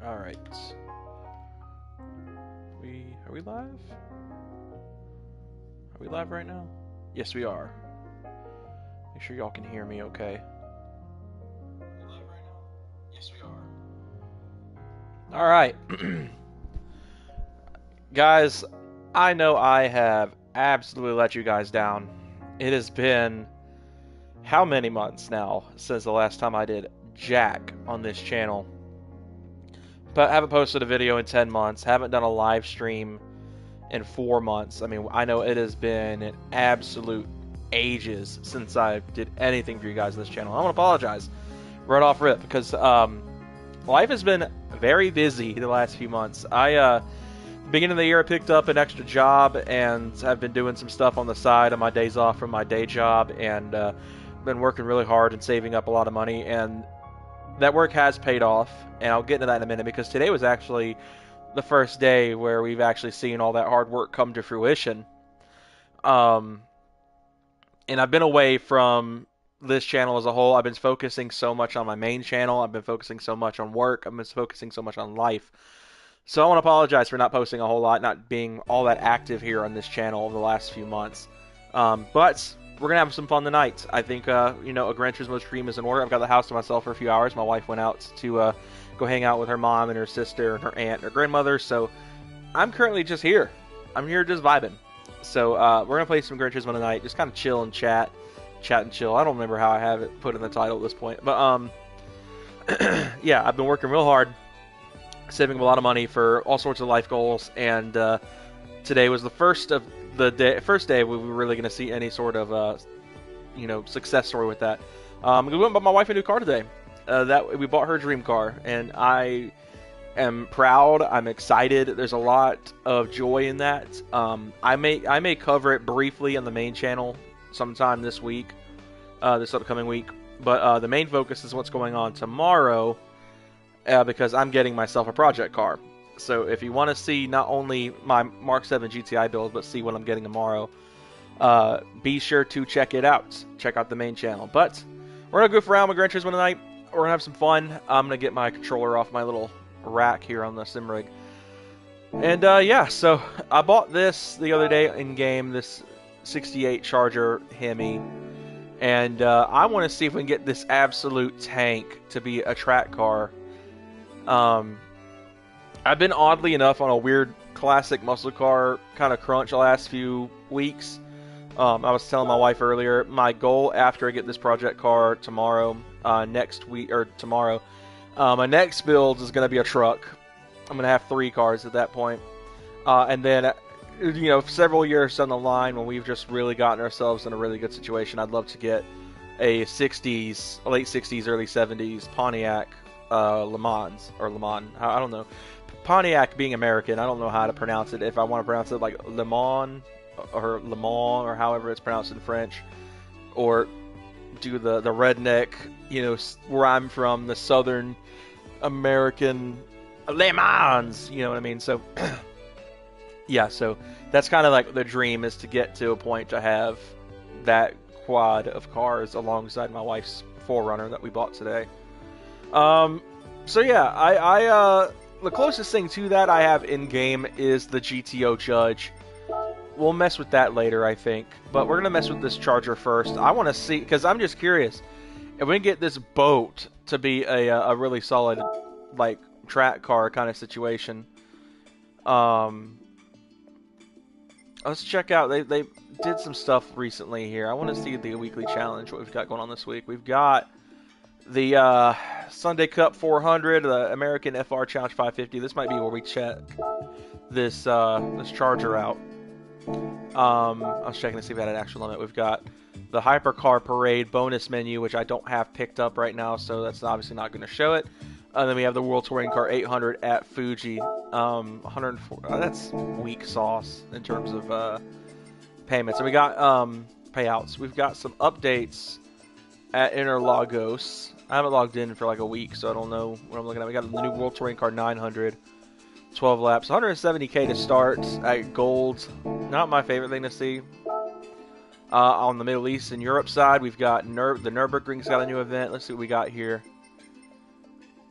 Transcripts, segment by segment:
Alright. Are we live? Are we live right now? Yes, we are. Make sure y'all can hear me okay. Are we live right now? Yes, we are. Alright. Guys, I know I have absolutely let you guys down. It has been how many months now since the last time I did jack on this channel? But I haven't posted a video in 10 months, haven't done a live stream in 4 months. I mean, I know it has been an absolute ages since I did anything for you guys on this channel. I want to apologize right off rip because life has been very busy the last few months. Beginning of the year, I picked up an extra job and I've been doing some stuff on the side on my days off from my day job, and been working really hard and saving up a lot of money, and that work has paid off, and I'll get into that in a minute because today was actually the first day where we've actually seen all that hard work come to fruition. And I've been away from this channel as a whole. I've been focusing so much on my main channel. I've been focusing so much on work. I've been focusing so much on life. So I want to apologize for not posting a whole lot, not being all that active here on this channel over the last few months. But we're going to have some fun tonight. I think, you know, a Gran Turismo stream is in order. I've got the house to myself for a few hours. My wife went out to go hang out with her mom and her sister and her aunt and her grandmother. So I'm currently just here. I'm here just vibing. So we're going to play some Gran Turismo tonight. Just kind of chill and chat and chill. I don't remember how I have it put in the title at this point. But yeah, I've been working real hard, saving a lot of money for all sorts of life goals, and today was the first day we were really going to see any sort of you know, success story with that. We went and bought my wife a new car today. We bought her dream car, and I am proud. I'm excited. There's a lot of joy in that. I may cover it briefly on the main channel sometime this week, this upcoming week. But the main focus is what's going on tomorrow. Because I'm getting myself a project car. So if you want to see not only my Mark 7 GTI build, but see what I'm getting tomorrow, be sure to check it out. Check out the main channel. But we're going to goof around with Gran Turismo tonight. We're going to have some fun. I'm going to get my controller off my little rack here on the sim rig. And yeah, so I bought this the other day in game, this 68 Charger Hemi. And I want to see if we can get this absolute tank to be a track car. I've been oddly enough on a weird classic muscle car kind of crunch the last few weeks. I was telling my wife earlier, my goal after I get this project car tomorrow, next week, or tomorrow, my next build is going to be a truck. I'm going to have 3 cars at that point. And then, you know, several years down the line when we've just really gotten ourselves in a really good situation, I'd love to get a 60s, late 60s, early 70s Pontiac Le Mans, or Le Mans, I don't know. Pontiac being American, I don't know how to pronounce it. If I want to pronounce it like Le Mans, or however it's pronounced in French, or do the redneck, you know, where I'm from, the Southern American Le Mans, you know what I mean? So, yeah, so that's kind of like the dream, is to get to a point to have that quad of cars alongside my wife's 4Runner that we bought today. So yeah, the closest thing to that I have in game is the GTO Judge. We'll mess with that later, I think, but we're gonna mess with this Charger first. I want to see, because I'm just curious if we can get this boat to be a really solid, like, track car kind of situation. Let's check out. They did some stuff recently here. I want to see the weekly challenge, what we've got going on this week. We've got the Sunday Cup 400, the American FR Challenge 550. This might be where we check this this Charger out. I was checking to see if it had an actual limit. We've got the Hypercar Parade bonus menu, which I don't have picked up right now, so that's obviously not going to show it. And then we have the World Touring Car 800 at Fuji. 104. That's weak sauce in terms of payments. And we got payouts. We've got some updates at Interlagos. I haven't logged in for like a week, so I don't know what I'm looking at. We got the new World Touring Car 900, 12 laps, 170k to start at Gold. Not my favorite thing to see. On the Middle East and Europe side, we've got the Nürburgring's got a new event. Let's see what we got here.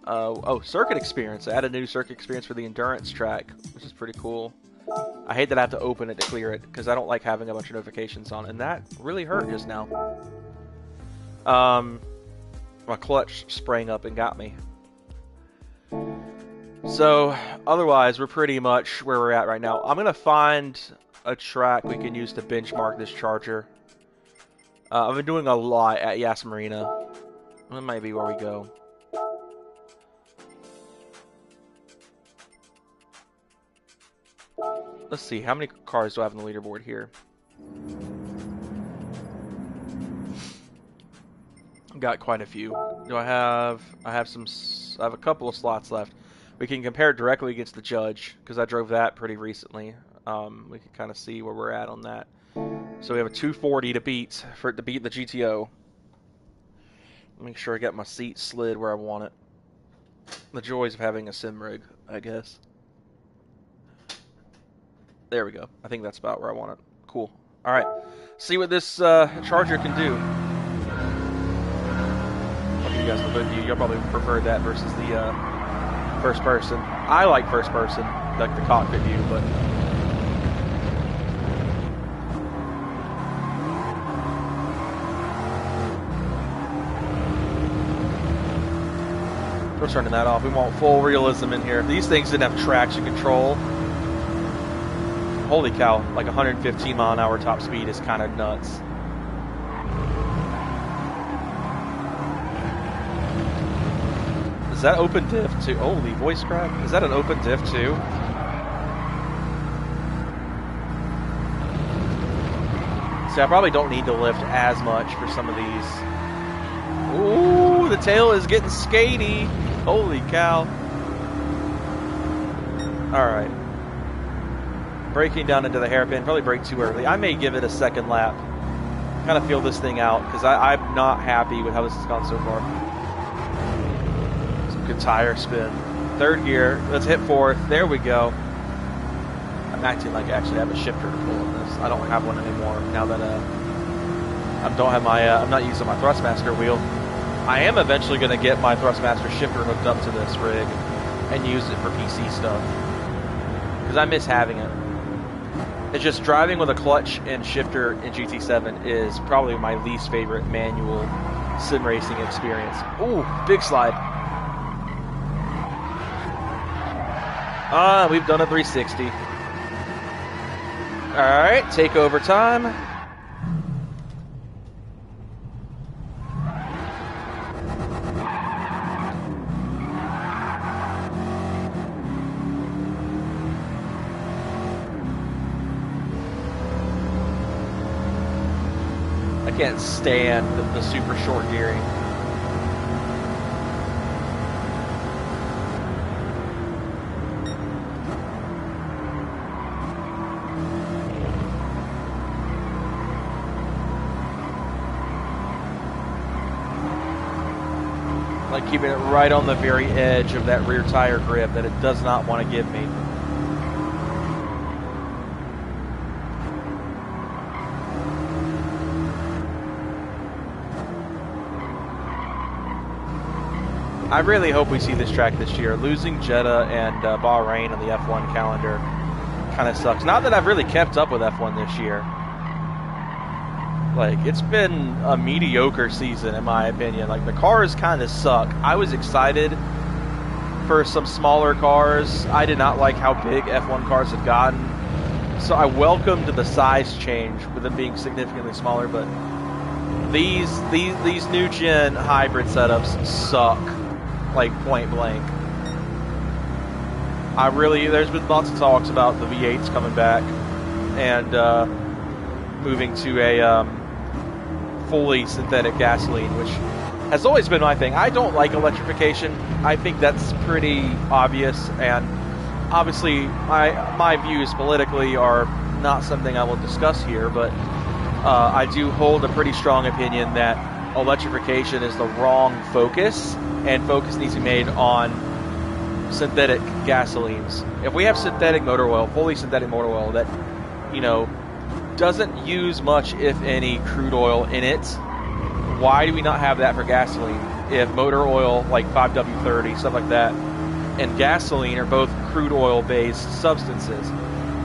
Oh, circuit experience. I added a new circuit experience for the endurance track, which is pretty cool. I hate that I have to open it to clear it, because I don't like having a bunch of notifications on, and that really hurt just now. My clutch sprang up and got me. So, otherwise, we're pretty much where we're at right now. I'm going to find a track we can use to benchmark this charger. I've been doing a lot at Yas Marina. That might be where we go. Let's see, how many cars do I have on the leaderboard here? I've got quite a few. I have a couple of slots left. We can compare it directly against the judge, because I drove that pretty recently. We can kind of see where we're at on that. So we have a 240 to beat the GTO. Make sure I got my seat slid where I want it. The joys of having a sim rig, I guess. There we go. I think that's about where I want it. Cool. All right. See what this charger can do. I'll give you guys a good view. You'll probably prefer that versus the first person. I like first person, like the cockpit view, but we're turning that off. We want full realism in here. If these things didn't have traction control, holy cow, like 115 mile an hour top speed is kind of nuts. Is that open diff too? Holy voice crack. Is that an open diff too? See, I probably don't need to lift as much for some of these. Ooh, the tail is getting skatey. Holy cow. Alright. Braking down into the hairpin. Probably brake too early. I may give it a second lap. Kind of feel this thing out, because I'm not happy with how this has gone so far. Good tire spin. Third gear. Let's hit fourth. There we go. I'm acting like I actually have a shifter to pull on this. I don't have one anymore now that I'm not using my Thrustmaster wheel. I am eventually going to get my Thrustmaster shifter hooked up to this rig and use it for PC stuff, because I miss having it. It's just driving with a clutch and shifter in GT7 is probably my least favorite manual sim racing experience. Ooh, big slide. We've done a 360. Alright, takeover time. I can't stand the super short gearing. Like keeping it right on the very edge of that rear tire grip that it does not want to give me. I really hope we see this track this year. Losing Jeddah and Bahrain on the F1 calendar kind of sucks. Not that I've really kept up with F1 this year. Like, it's been a mediocre season, in my opinion. Like, the cars kind of suck. I was excited for some smaller cars. I did not like how big F1 cars have gotten. So I welcomed the size change with them being significantly smaller, but these new gen hybrid setups suck. Like, point blank. There's been lots of talks about the V8s coming back and moving to a fully synthetic gasoline, which has always been my thing. I don't like electrification. I think that's pretty obvious, and obviously my views politically are not something I will discuss here, but I do hold a pretty strong opinion that electrification is the wrong focus, and focus needs to be made on synthetic gasolines. If we have synthetic motor oil, fully synthetic motor oil that, you know, doesn't use much, if any, crude oil in it, why do we not have that for gasoline? if motor oil, like 5W30, stuff like that, and gasoline are both crude oil-based substances.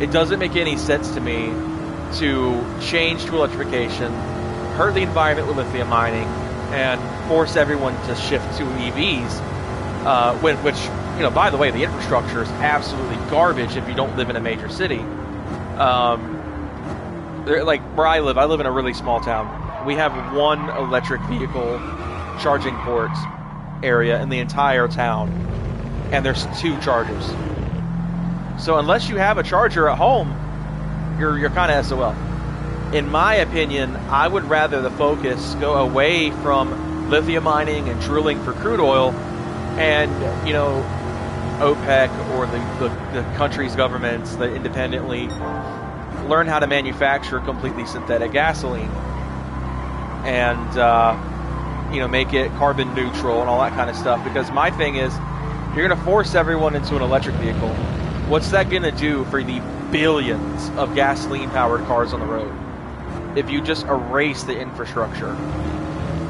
It doesn't make any sense to me to change to electrification, hurt the environment with lithium mining, and force everyone to shift to EVs, which, you know, by the way, the infrastructure is absolutely garbage if you don't live in a major city. Like where I live in a really small town. We have one electric vehicle charging port area in the entire town, and there's 2 chargers. So unless you have a charger at home, you're kind of SOL. In my opinion, I would rather the focus go away from lithium mining and drilling for crude oil, and, you know, OPEC or the country's governments that independently learn how to manufacture completely synthetic gasoline and, you know, make it carbon neutral and all that kind of stuff. Because my thing is, you're going to force everyone into an electric vehicle. What's that going to do for the billions of gasoline-powered cars on the road? If you just erase the infrastructure,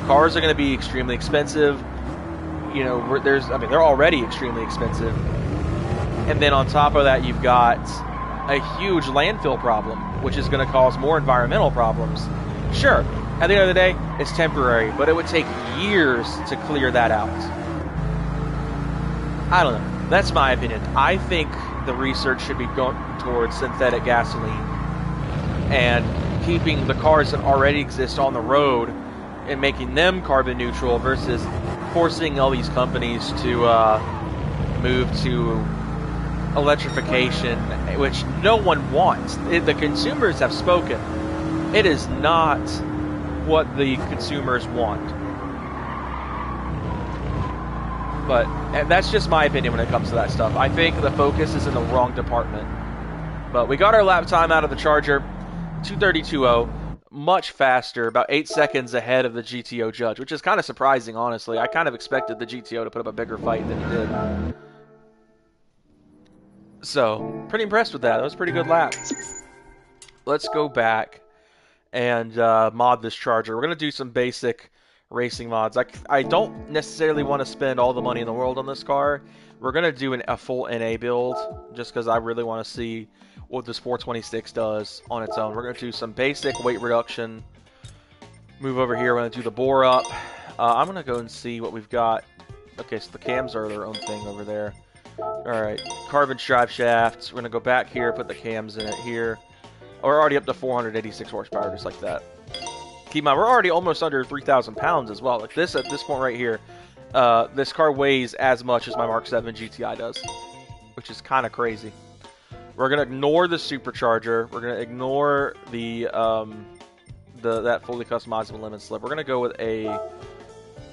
cars are going to be extremely expensive. You know, they're already extremely expensive. And then on top of that, you've got a huge landfill problem, which is going to cause more environmental problems. Sure, at the end of the day, it's temporary, but it would take years to clear that out. I don't know. That's my opinion. I think the research should be going towards synthetic gasoline and keeping the cars that already exist on the road and making them carbon neutral versus forcing all these companies to move to electrification, which no one wants. The consumers have spoken. It is not what the consumers want. But that's just my opinion when it comes to that stuff. I think the focus is in the wrong department. But we got our lap time out of the charger, 2:32.0, much faster, about 8 seconds ahead of the GTO judge, which is kind of surprising, honestly. I kind of expected the GTO to put up a bigger fight than he did. So, pretty impressed with that. That was a pretty good lap. Let's go back and mod this charger. We're going to do some basic racing mods. I don't necessarily want to spend all the money in the world on this car. We're going to do a full NA build just because I really want to see what this 426 does on its own. We're going to do some basic weight reduction. Move over here. We're going to do the bore up. I'm going to go and see what we've got. Okay, so the cams are their own thing over there. Alright, carbon stripe shafts. We're going to go back here, put the cams in it here. We're already up to 486 horsepower, just like that. Keep in mind, we're already almost under 3,000 pounds as well. Like this, at this point right here, this car weighs as much as my Mark 7 GTI does, which is kind of crazy. We're going to ignore the supercharger. We're going to ignore the that fully customizable lemon slip. We're going to go with a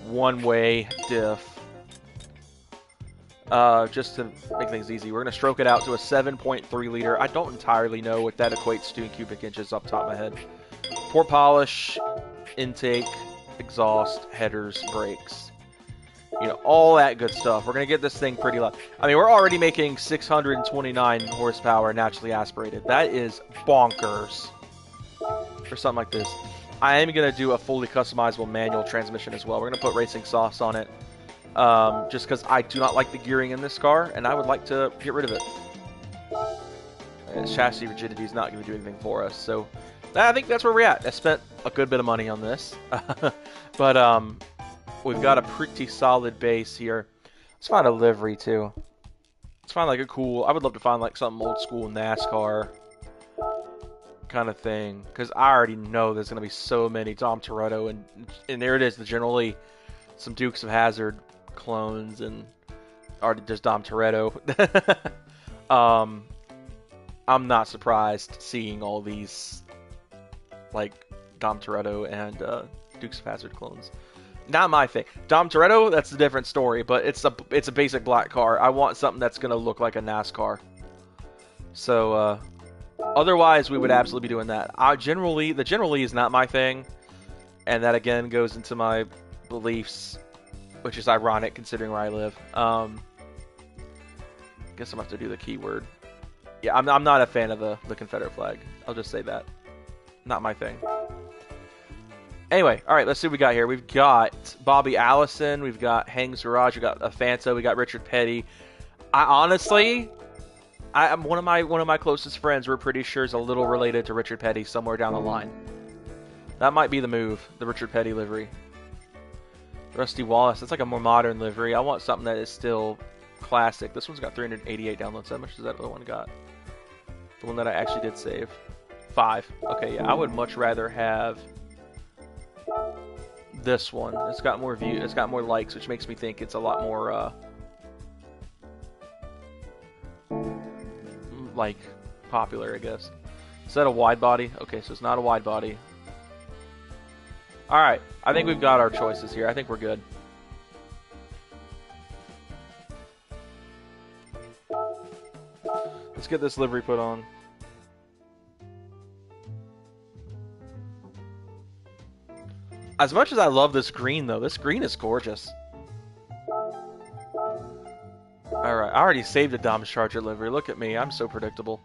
one-way diff. Just to make things easy. We're going to stroke it out to a 7.3 liter. I don't entirely know what that equates to in cubic inches off the top of my head. Port polish, intake, exhaust, headers, brakes. You know, all that good stuff. We're going to get this thing pretty loud. I mean, we're already making 629 horsepower naturally aspirated. That is bonkers for something like this. I am going to do a fully customizable manual transmission as well. We're going to put racing sauce on it. Just because I do not like the gearing in this car, and I would like to get rid of it. Chassis rigidity is not going to do anything for us, so I think that's where we're at. I spent a good bit of money on this, but we've got a pretty solid base here. Let's find a livery too. Let's find like a cool. I would love to find like something old school NASCAR kind of thing, because I already know there's going to be so many Dom Toretto, and there it is. Generally, some Dukes of Hazzard clones and already just Dom Toretto. I'm not surprised seeing all these like Dom Toretto and Dukes of Hazzard clones. Not my thing. Dom Toretto, that's a different story, but it's a basic black car. I want something that's gonna look like a NASCAR. So otherwise we would absolutely be doing that. The generally is not my thing, and that again goes into my beliefs, which is ironic considering where I live. Guess I'm gonna have to do the keyword. Yeah, I'm not a fan of the Confederate flag. I'll just say that. Not my thing. Anyway, all right, let's see what we got here. We've got Bobby Allison, we've got Hang's Garage, we got a Fanta, we got Richard Petty. I honestly, I'm one of my closest friends. We're pretty sure is a little related to Richard Petty somewhere down the line. That might be the move, the Richard Petty livery. Rusty Wallace, that's like a more modern livery. I want something that is still classic. This one's got 388 downloads. How much does that other one got? The one that I actually did save. 5. Okay, yeah, I would much rather have this one. It's got more views, it's got more likes, which makes me think it's a lot more like popular, I guess. Is that a wide body? Okay, so it's not a wide body. Alright, I think we've got our choices here. I think we're good. Let's get this livery put on. As much as I love this green, though, this green is gorgeous. Alright, I already saved a Dom's Charger livery. Look at me, I'm so predictable.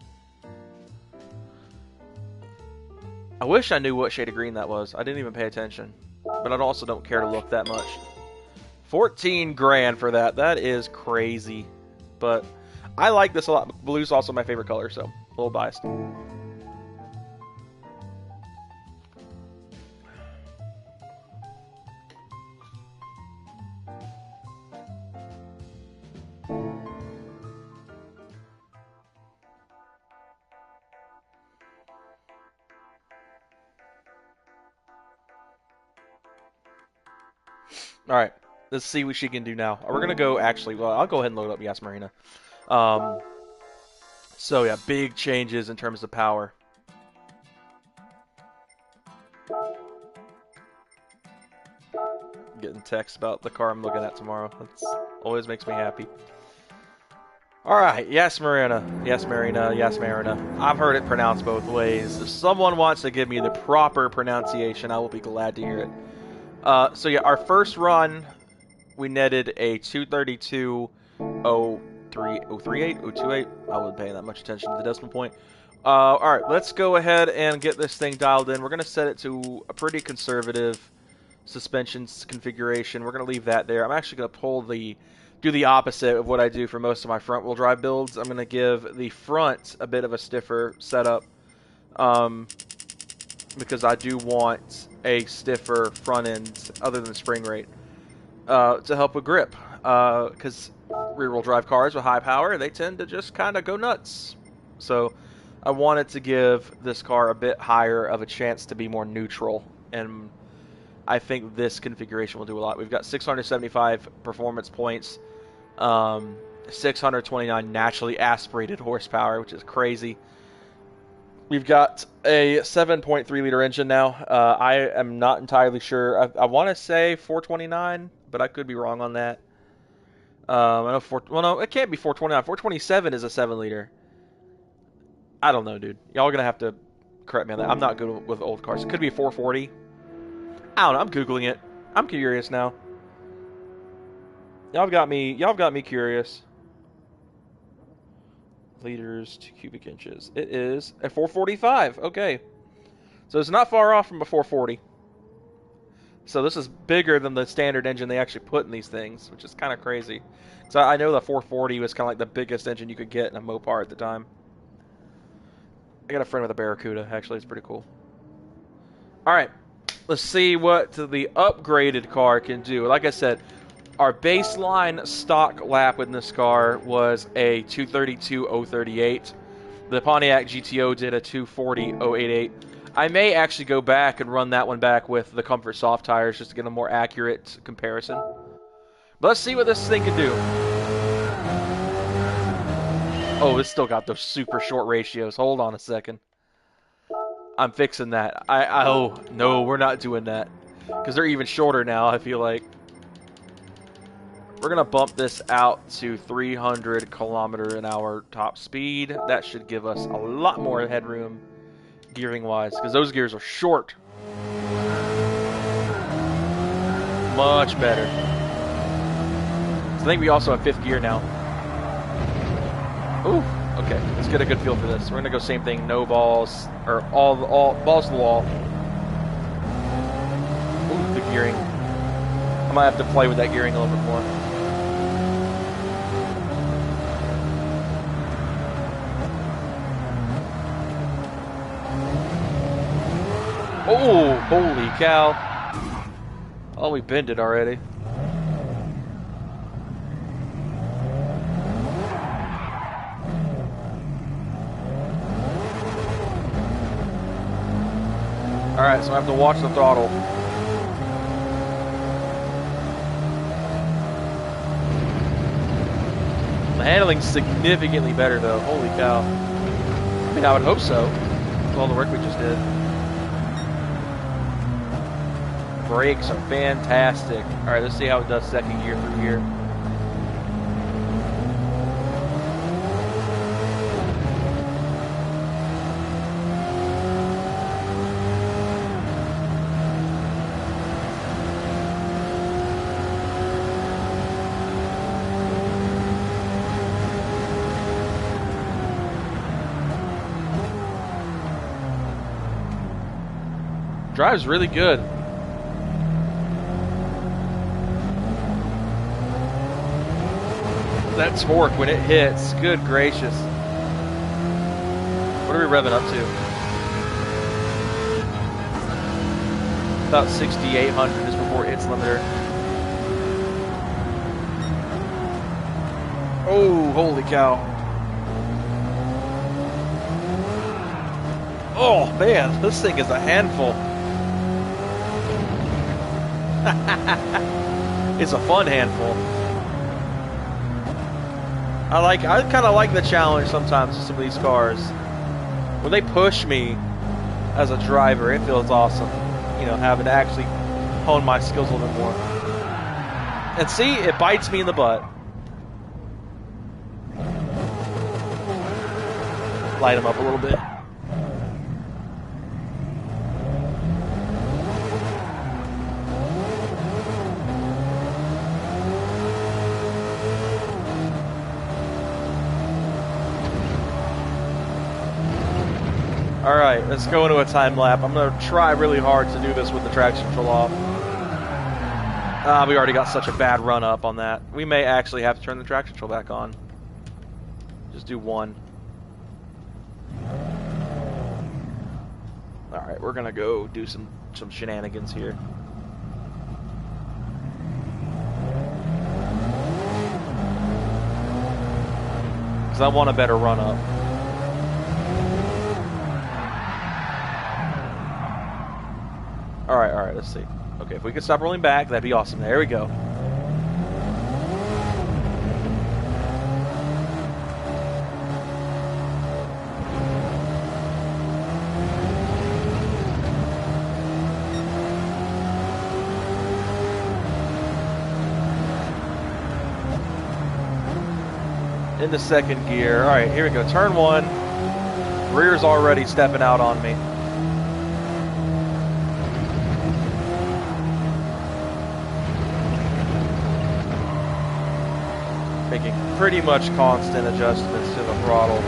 I wish I knew what shade of green that was. I didn't even pay attention. But I also don't care to look that much. 14 grand for that. That is crazy. But I like this a lot. Blue's also my favorite color, so a little biased. Alright, let's see what she can do now. We're going to go, actually, well, I'll go ahead and load up Yas Marina. So, yeah, big changes in terms of power. Getting texts about the car I'm looking at tomorrow. That always makes me happy. Alright, Yas Marina. Yas Marina, Yas Marina. I've heard it pronounced both ways. If someone wants to give me the proper pronunciation, I will be glad to hear it. So yeah, our first run, we netted a 232.038. I wasn't paying that much attention to the decimal point. Alright, let's go ahead and get this thing dialed in. We're going to set it to a pretty conservative suspensions configuration. We're going to leave that there. I'm actually going to do the opposite of what I do for most of my front wheel drive builds. I'm going to give the front a bit of a stiffer setup. Because I do want a stiffer front end other than spring rate to help with grip. Because rear-wheel drive cars with high power, they tend to just kind of go nuts. So I wanted to give this car a bit higher of a chance to be more neutral. And I think this configuration will do a lot. We've got 675 performance points, 629 naturally aspirated horsepower, which is crazy. We've got a 7.3 liter engine now. I am not entirely sure. I want to say 429, but I could be wrong on that. I know well, no, it can't be 429. 427 is a 7 liter. I don't know, dude. Y'all are gonna have to correct me on that. I'm not good with old cars. It could be 440. I don't know. I'm googling it. I'm curious now. Y'all got me curious. Liters to cubic inches. It is a 445. Okay. So it's not far off from a 440. So this is bigger than the standard engine they actually put in these things, which is kind of crazy. So I know the 440 was kind of like the biggest engine you could get in a Mopar at the time. I got a friend with a Barracuda. Actually, it's pretty cool. All right. Let's see what the upgraded car can do. Like I said, our baseline stock lap in this car was a 232.038. The Pontiac GTO did a 240.088. I may actually go back and run that one back with the Comfort Soft tires just to get a more accurate comparison. But let's see what this thing can do. Oh, it's still got those super short ratios. Hold on a second. I'm fixing that. Oh, no, we're not doing that. Because they're even shorter now, I feel like. We're going to bump this out to 300 km/h top speed. That should give us a lot more headroom gearing-wise, because those gears are short. Much better. So I think we also have 5th gear now. Ooh, okay. Let's get a good feel for this. We're going to go same thing, no balls, or all balls to the wall. gearing. I might have to play with that gearing a little bit more. Oh, holy cow. Oh, we bent it already. Alright, so I have to watch the throttle. The handling's significantly better though. Holy cow. I mean, I would hope so. With all the work we just did. Brakes are fantastic. Alright, let's see how it does second gear through here. Drives really good. That torque when it hits, good gracious. What are we revving up to? About 6,800 is before its limiter. Oh, holy cow. Oh man, this thing is a handful. It's a fun handful. I kind of like the challenge sometimes with some of these cars. When they push me as a driver, it feels awesome. You know, having to actually hone my skills a little bit more. And see, it bites me in the butt. Light them up a little bit. Alright, let's go into a time lap. I'm going to try really hard to do this with the traction control off. We already got such a bad run up on that. We may actually have to turn the traction control back on. Just do one. Alright, we're going to go do some shenanigans here. Because I want a better run up. Alright, let's see. Okay, if we could stop rolling back, that'd be awesome. There we go. Into second gear. Alright, here we go. Turn one. Rear's already stepping out on me. Making pretty much constant adjustments to the throttle.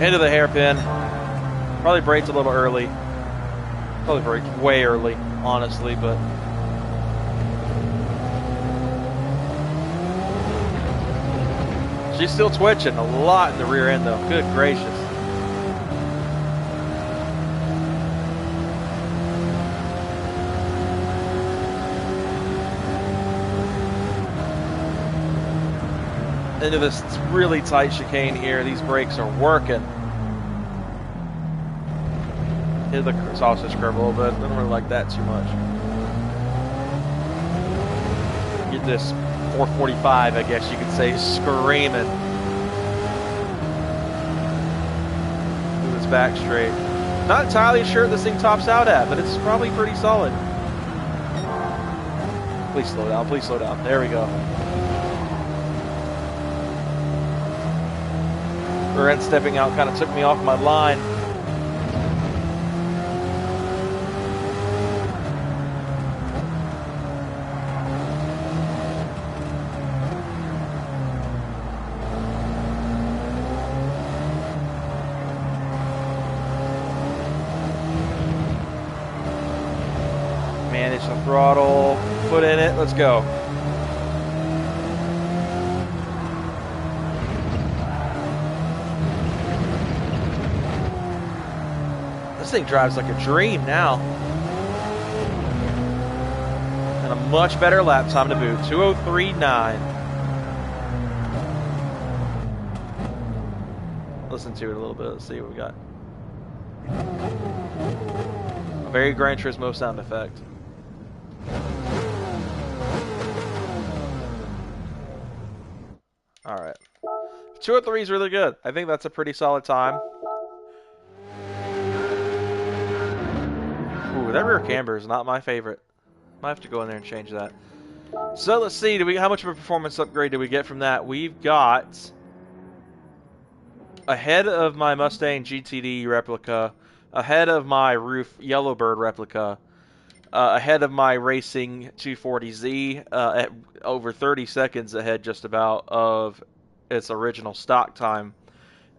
Into the hairpin. Probably braked a little early. Probably braked way early, honestly, but... she's still twitching a lot in the rear end, though. Good gracious. Into this really tight chicane here. These brakes are working. Hit the sausage curve a little bit. I don't really like that too much. Get this 445, I guess you could say, screaming. Move its back straight. Not entirely sure this thing tops out at, but it's probably pretty solid. Please slow down, please slow down. There we go. Rear end stepping out kind of took me off my line. Manage the throttle. Foot in it. Let's go. This thing drives like a dream now. And a much better lap time to boot. 2:03.9. Listen to it a little bit. Let's see what we got. A very Gran Turismo sound effect. Alright. 2:03 is really good. I think that's a pretty solid time. Ooh, that rear camber is not my favorite. Might have to go in there and change that. So let's see, how much of a performance upgrade do we get from that? We've got ahead of my Mustang GTD replica, ahead of my Roof Yellowbird replica, ahead of my Racing 240Z, at over 30 seconds ahead just about of its original stock time,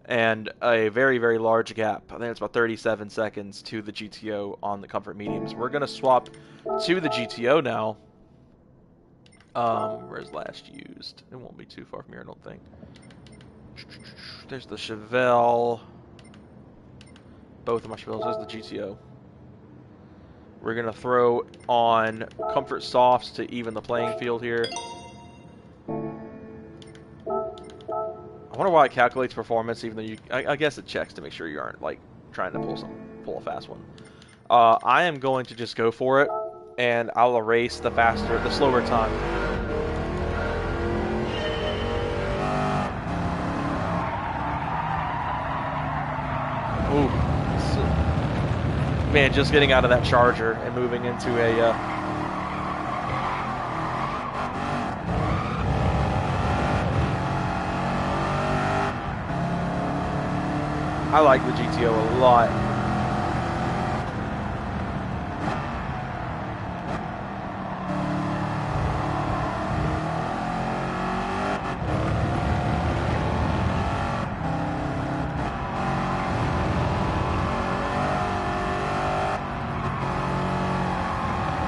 and a very, very large gap. I think it's about 37 seconds to the GTO on the Comfort Mediums. We're going to swap to the GTO now. Where's last used? It won't be too far from here, I don't think. There's the Chevelle. Both of my Chevelles. There's the GTO. We're going to throw on Comfort Softs to even the playing field here. I wonder why it calculates performance, even though you... I guess it checks to make sure you aren't, like, trying to pull a fast one. I am going to just go for it, and I'll erase the slower time. Ooh. Man, just getting out of that Charger and moving into a... I like the GTO a lot.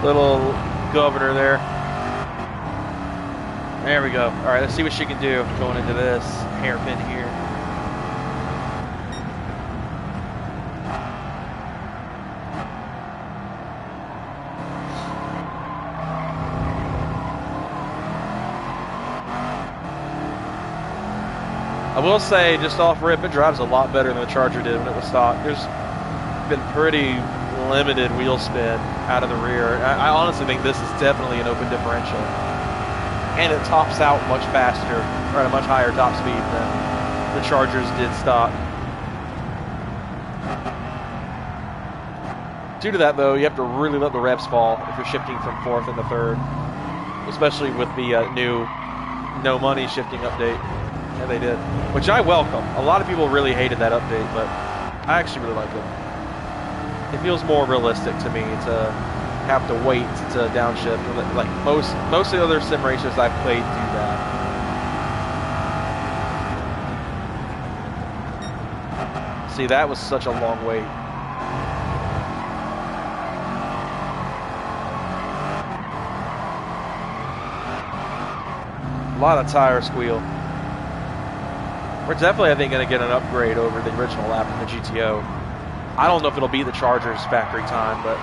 Little governor there. There we go. All right, let's see what she can do going into this hairpin here. I will say, just off rip, it drives a lot better than the Charger did when it was stock. There's been pretty limited wheel spin out of the rear. I honestly think this is definitely an open differential. And it tops out much faster, or at a much higher top speed than the Chargers did stock. Due to that, though, you have to really let the revs fall if you're shifting from fourth into third. Especially with the new no money shifting update. Yeah, they did. Which I welcome. A lot of people really hated that update, but I actually really like it. It feels more realistic to me to have to wait to downshift. Like most of the other sim racers I've played do that. See, that was such a long wait. A lot of tire squeal. We're definitely, I think, going to get an upgrade over the original lap in the GTO. I don't know if it'll be the Charger's factory time, but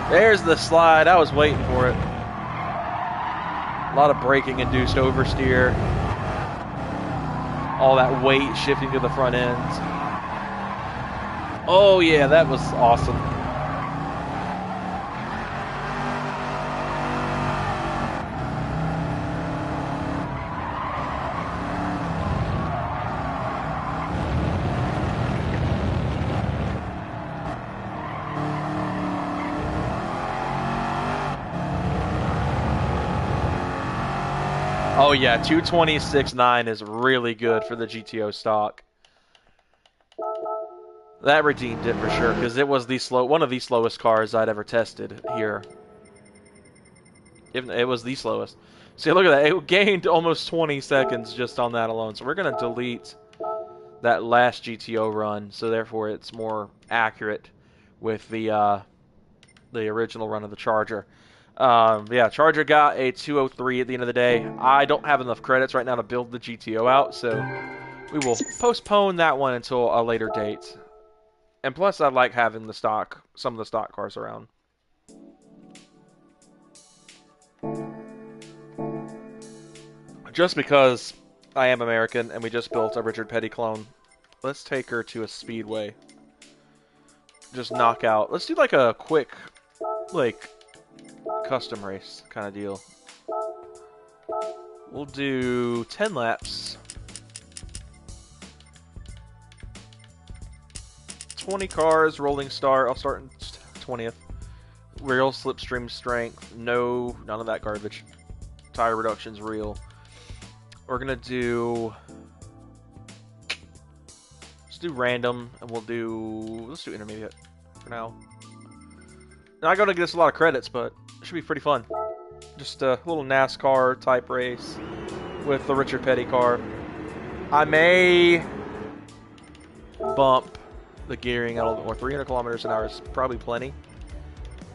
there's the slide. I was waiting for it. A lot of braking-induced oversteer. All that weight shifting to the front end. Oh, yeah, that was awesome. Oh yeah, 226.9 is really good for the GTO stock. That redeemed it for sure, because it was one of the slowest cars I'd ever tested here. It was the slowest. See, look at that. It gained almost 20 seconds just on that alone. So we're going to delete that last GTO run, so therefore it's more accurate with the the original run of the Charger. Yeah, Charger got a 203 at the end of the day. I don't have enough credits right now to build the GTO out, so we will postpone that one until a later date. And plus, I like having some of the stock cars around. Just because I am American and we just built a Richard Petty clone, let's take her to a speedway. Just knock out. Let's do like a quick, like, custom race kind of deal. We'll do 10 laps. 20 cars, rolling start. I'll start in 20th. Real slipstream strength. No, none of that garbage. Tire reduction's real. We're gonna do. Let's do random, and let's do intermediate for now. Not gonna get us a lot of credits, but it should be pretty fun. Just a little NASCAR type race with the Richard Petty car. I may bump the gearing out a little bit more. 300 kilometers an hour is probably plenty.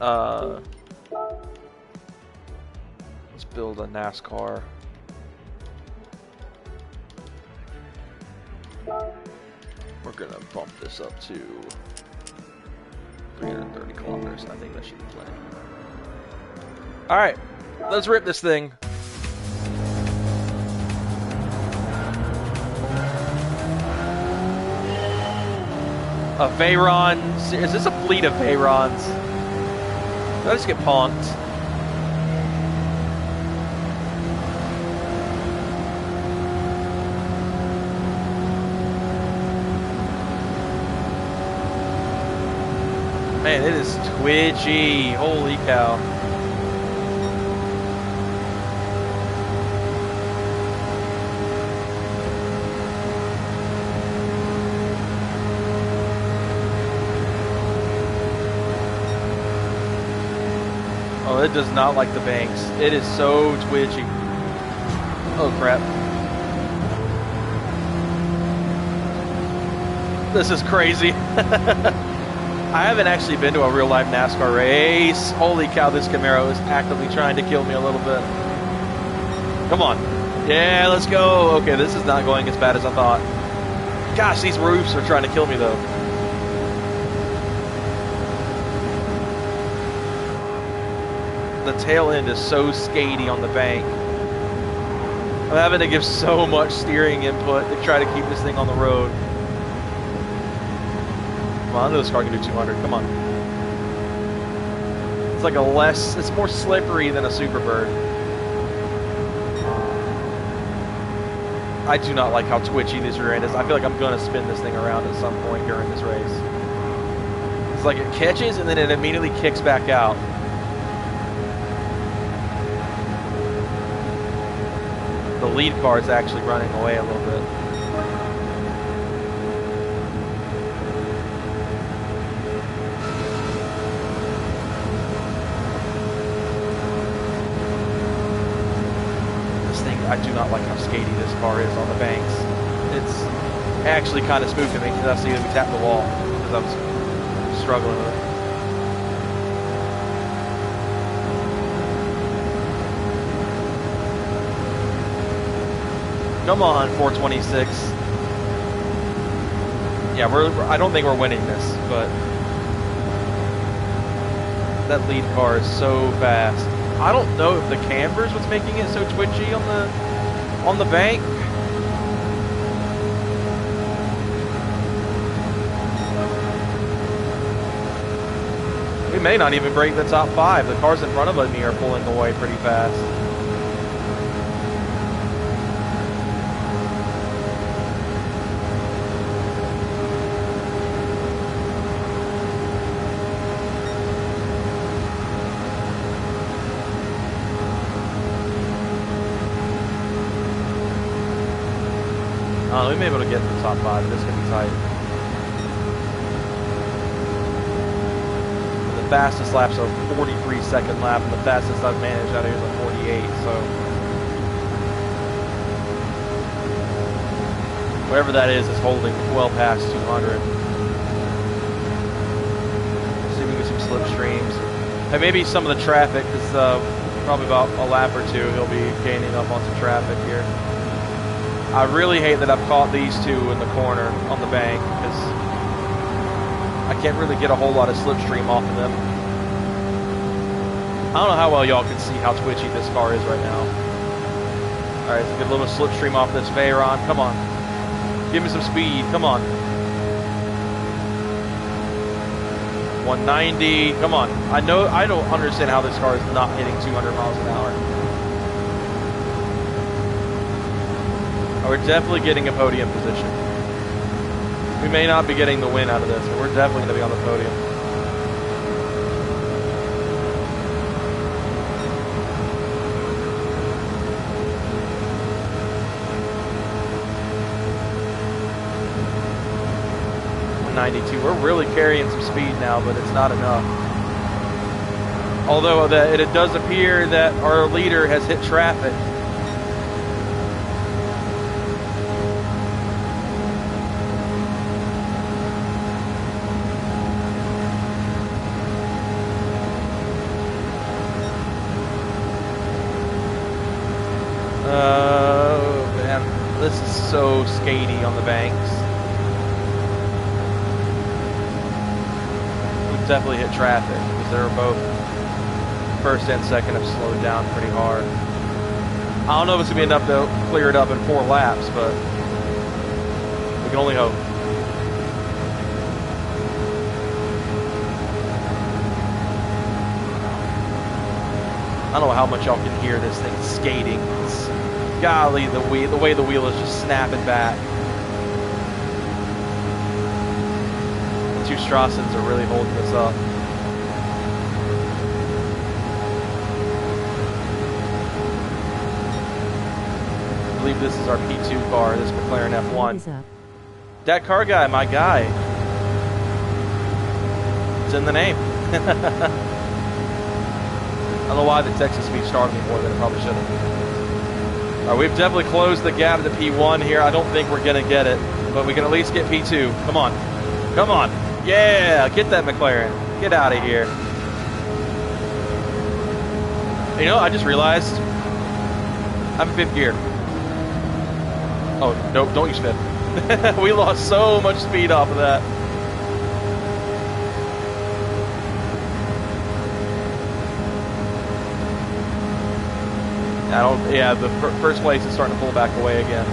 Let's build a NASCAR. We're gonna bump this up to 330 kilometers. I think that should be plenty. Alright, let's rip this thing. A Veyron. Is this a fleet of Veyrons? Did I just get punked? Man, it is twitchy. Holy cow. Oh, it does not like the banks. It is so twitchy. Oh, crap. This is crazy. I haven't actually been to a real-life NASCAR race. Holy cow, this Camaro is actively trying to kill me a little bit. Come on. Yeah, let's go. Okay, this is not going as bad as I thought. Gosh, these roofs are trying to kill me, though. The tail end is so skatey on the bank. I'm having to give so much steering input to try to keep this thing on the road. Come on, I know this car can do 200. Come on. It's like it's more slippery than a Superbird. I do not like how twitchy this rear end is. I feel like I'm going to spin this thing around at some point during this race. It's like it catches and then it immediately kicks back out. The lead car is actually running away a little bit. I do not like how skatey this car is on the banks. It's actually kind of spooking me because I see that we tapped the wall because I was struggling with it. Come on, 426. Yeah, I don't think we're winning this, but that lead car is so fast. I don't know if the camber's what's making it so twitchy on the bank. We may not even break the top 5. The cars in front of me are pulling away pretty fast. We may be able to get in the top 5, but this is going to be tight. The fastest lap's a 43-second lap, and the fastest I've managed out here is a 48, so... whatever that is holding well past 200. See if we get some slipstreams. And maybe some of the traffic, because probably about a lap or two, he'll be gaining up on some traffic here. I really hate that I've caught these two in the corner on the bank, because I can't really get a whole lot of slipstream off of them. I don't know how well y'all can see how twitchy this car is right now. Alright, let's get a little slipstream off this Veyron. Come on. Give me some speed. Come on. 190. Come on. I don't understand how this car is not hitting 200 miles an hour. We're definitely getting a podium position. We may not be getting the win out of this, but we're definitely going to be on the podium. We're really carrying some speed now, but it's not enough. Although it does appear that our leader has hit traffic. Oh man, this is so skatey on the banks. Definitely hit traffic because they were both first and second have slowed down pretty hard. I don't know if it's gonna be enough to clear it up in 4 laps, but we can only hope. I don't know how much y'all can hear this thing skating. It's, golly, the way the wheel is just snapping back. Two Strassens are really holding this up. I believe this is our P2 car, this McLaren F1. That car guy, my guy. It's in the name. I don't know why the Texas speed started me more than it probably should have. All right, we've definitely closed the gap to P1 here. I don't think we're going to get it, but we can at least get P2. Come on. Come on. Yeah, get that McLaren. Get out of here. You know, I just realized I'm in 5th gear. Oh, nope, don't use 5th. We lost so much speed off of that. Yeah, the first place is starting to pull back away again.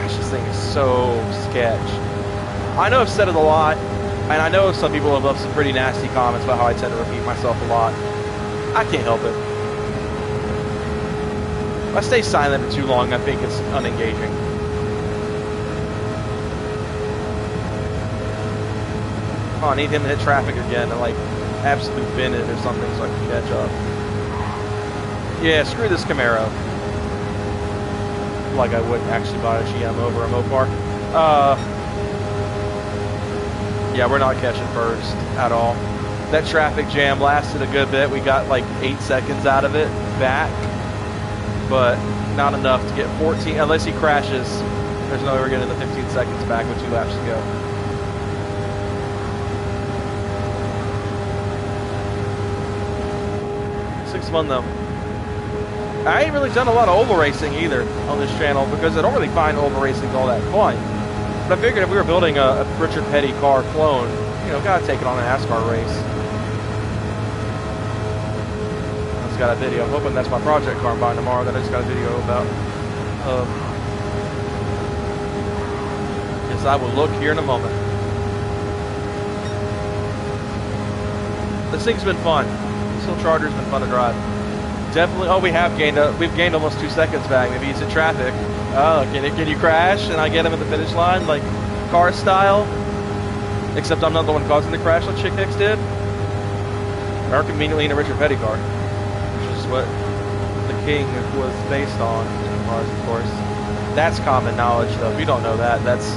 This thing is so sketch. I know I've said it a lot, and I know some people have left some pretty nasty comments about how I tend to repeat myself a lot. I can't help it. If I stay silent for too long, I think it's unengaging. Oh, I need him to hit traffic again and like absolute bin it or something so I can catch up. Yeah, screw this Camaro. Like I wouldn't actually buy a GM over a Mopar. Yeah, we're not catching first at all. That traffic jam lasted a good bit. We got like 8 seconds out of it back, but not enough to get 14, unless he crashes. There's no way we're getting the 15 seconds back with 2 laps to go. Six fun though. I ain't really done a lot of oval racing either on this channel because I don't really find oval racing all that fun. But I figured if we were building a Richard Petty car clone, you know, gotta take it on an NASCAR race. It's got a video. I'm hoping that's my project car I'm buying tomorrow that I just got a video about. Yes, I will look here in a moment. This thing's been fun. This little Charger's been fun to drive. Definitely. Oh, we've gained almost 2 seconds back. Maybe he's in traffic. Oh, can you crash and I get him at the finish line like car style? Except I'm not the one causing the crash like Chick Hicks did. Or conveniently in a Richard Petty car, which is what the King was based on in cars, of course. That's common knowledge, though. If you don't know that, that's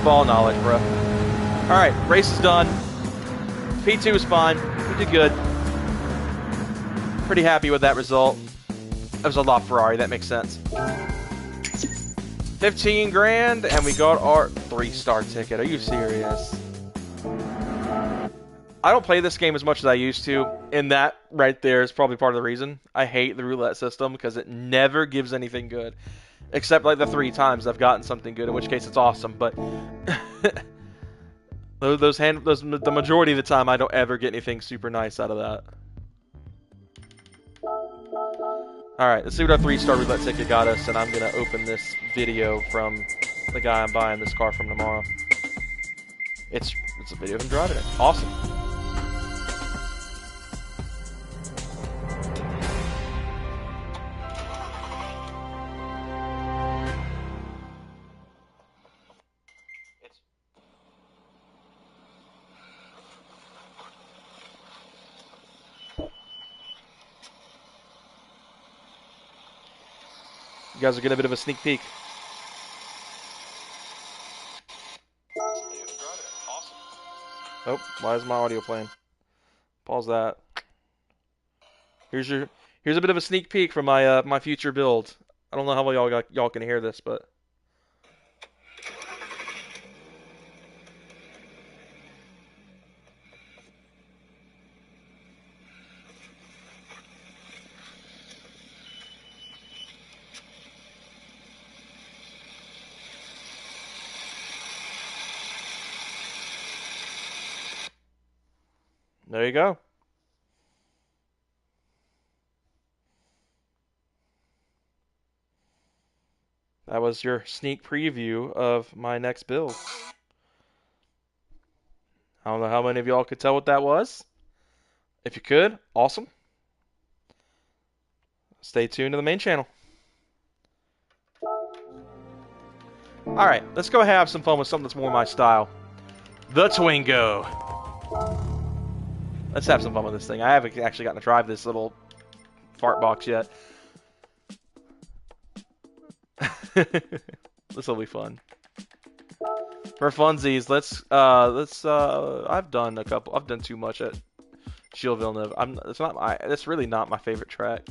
ball knowledge, bro. All right, race is done. P2 is fine. We did good. Pretty happy with that result. That was a LaFerrari, that makes sense. 15 grand, and we got our 3-star ticket. Are you serious? I don't play this game as much as I used to, and that right there is probably part of the reason. I hate the roulette system because it never gives anything good. Except like the 3 times I've gotten something good, in which case it's awesome, but the majority of the time I don't ever get anything super nice out of that. Alright, let's see what our 3-star roulette ticket got us, and I'm going to open this video from the guy I'm buying this car from tomorrow. It's a video of him driving it. Awesome. You guys will get a bit of a sneak peek. Awesome. Oh, why is my audio playing? Pause that. Here's a bit of a sneak peek from my my future build. I don't know how well y'all can hear this, but there you go. That was your sneak preview of my next build. I don't know how many of y'all could tell what that was. If you could, awesome. Stay tuned to the main channel. Alright, let's go have some fun with something that's more my style. The Twingo. Let's have some fun with this thing. I haven't actually gotten to drive this little fart box yet. This will be fun. For funsies, I've done too much at Gilles Villeneuve. It's really not my favorite track.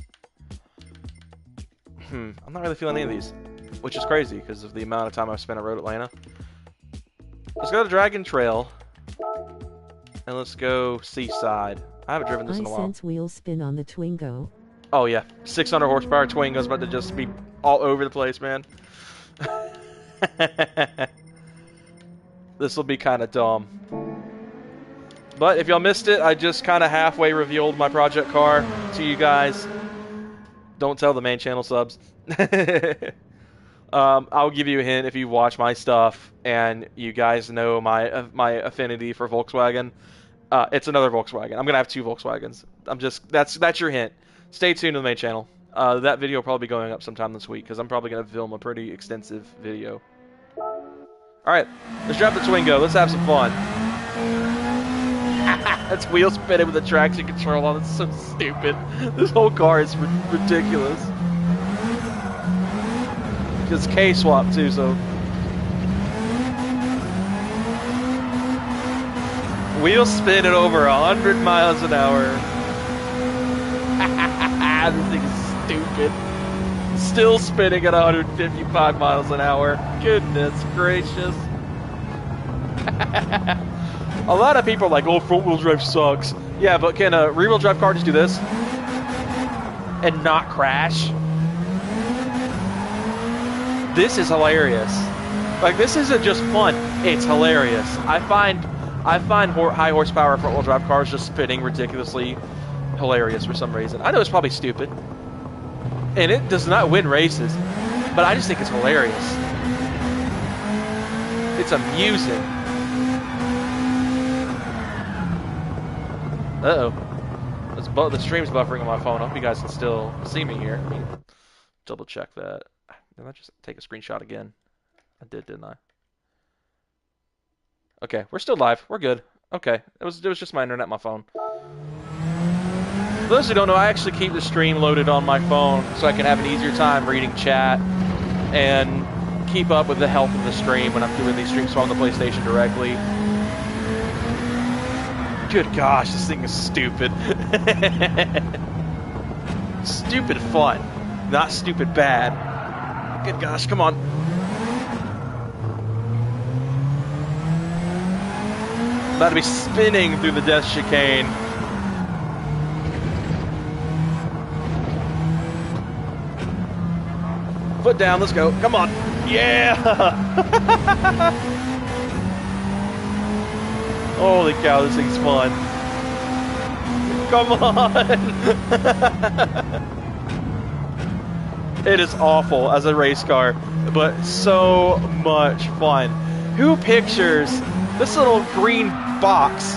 I'm not really feeling any of these, which is crazy because of the amount of time I've spent on Road Atlanta. Let's go to Dragon Trail. And let's go Seaside. I haven't driven this in a while. Sense wheel spin on the Twingo. Oh yeah, 600 horsepower Twingo's about to just be all over the place, man. This will be kind of dumb. But if y'all missed it, I just kind of halfway revealed my project car to you guys. Don't tell the main channel subs. I'll give you a hint if you watch my stuff and you guys know my affinity for Volkswagen. It's another Volkswagen. I'm gonna have 2 Volkswagens. That's your hint. Stay tuned to the main channel. That video will probably be going up sometime this week because I'm probably gonna film a pretty extensive video. All right, let's drive the Twingo. Let's have some fun. That's wheel spinning with the traction control on. It's so stupid. This whole car is ridiculous. It's K-swap too, so. Wheel spin at over 100 miles an hour. This thing is stupid. Still spinning at 155 miles an hour. Goodness gracious. A lot of people are like, oh, front-wheel drive sucks. Yeah, but can a rear-wheel drive car just do this? And not crash? This is hilarious. Like, this isn't just fun, it's hilarious. I find high horsepower front wheel drive cars just spinning ridiculously hilarious for some reason. I know it's probably stupid. And it does not win races, but I just think it's hilarious. It's amusing. Uh-oh. The stream's buffering on my phone. I hope you guys can still see me here. Let me double check that. Did I just take a screenshot again? I did, didn't I? Okay, we're still live. We're good. Okay, it was just my internet, my phone. For those who don't know, I actually keep the stream loaded on my phone so I can have an easier time reading chat and keep up with the health of the stream when I'm doing these streams on the PlayStation directly. Good gosh, this thing is stupid. Stupid fun, not stupid bad. Good gosh, come on. About to be spinning through the death chicane. Foot down, let's go. Come on. Yeah! Holy cow, this thing's fun. Come on! It is awful as a race car, but so much fun. Who pictures this little green box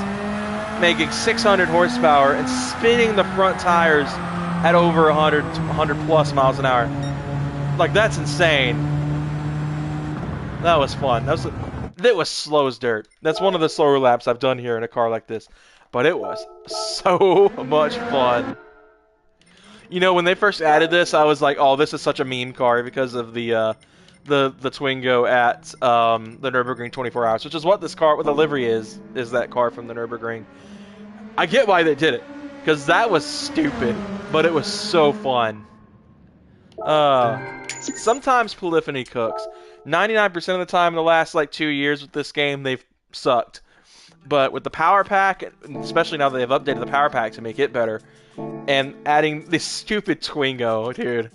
making 600 horsepower and spinning the front tires at over 100 plus miles an hour? Like, that's insane. That was fun. That was slow as dirt. That's one of the slower laps I've done here in a car like this. But it was so much fun. You know, when they first added this, I was like, oh, this is such a meme car because of the Twingo at the Nürburgring 24 Hours, which is what this car, what the livery is that car from the Nürburgring. I get why they did it, because that was stupid, but it was so fun. Sometimes polyphony cooks. 99% of the time in the last like 2 years with this game, they've sucked. But with the power pack, especially now that they've updated the power pack to make it better, and adding this stupid Twingo, dude,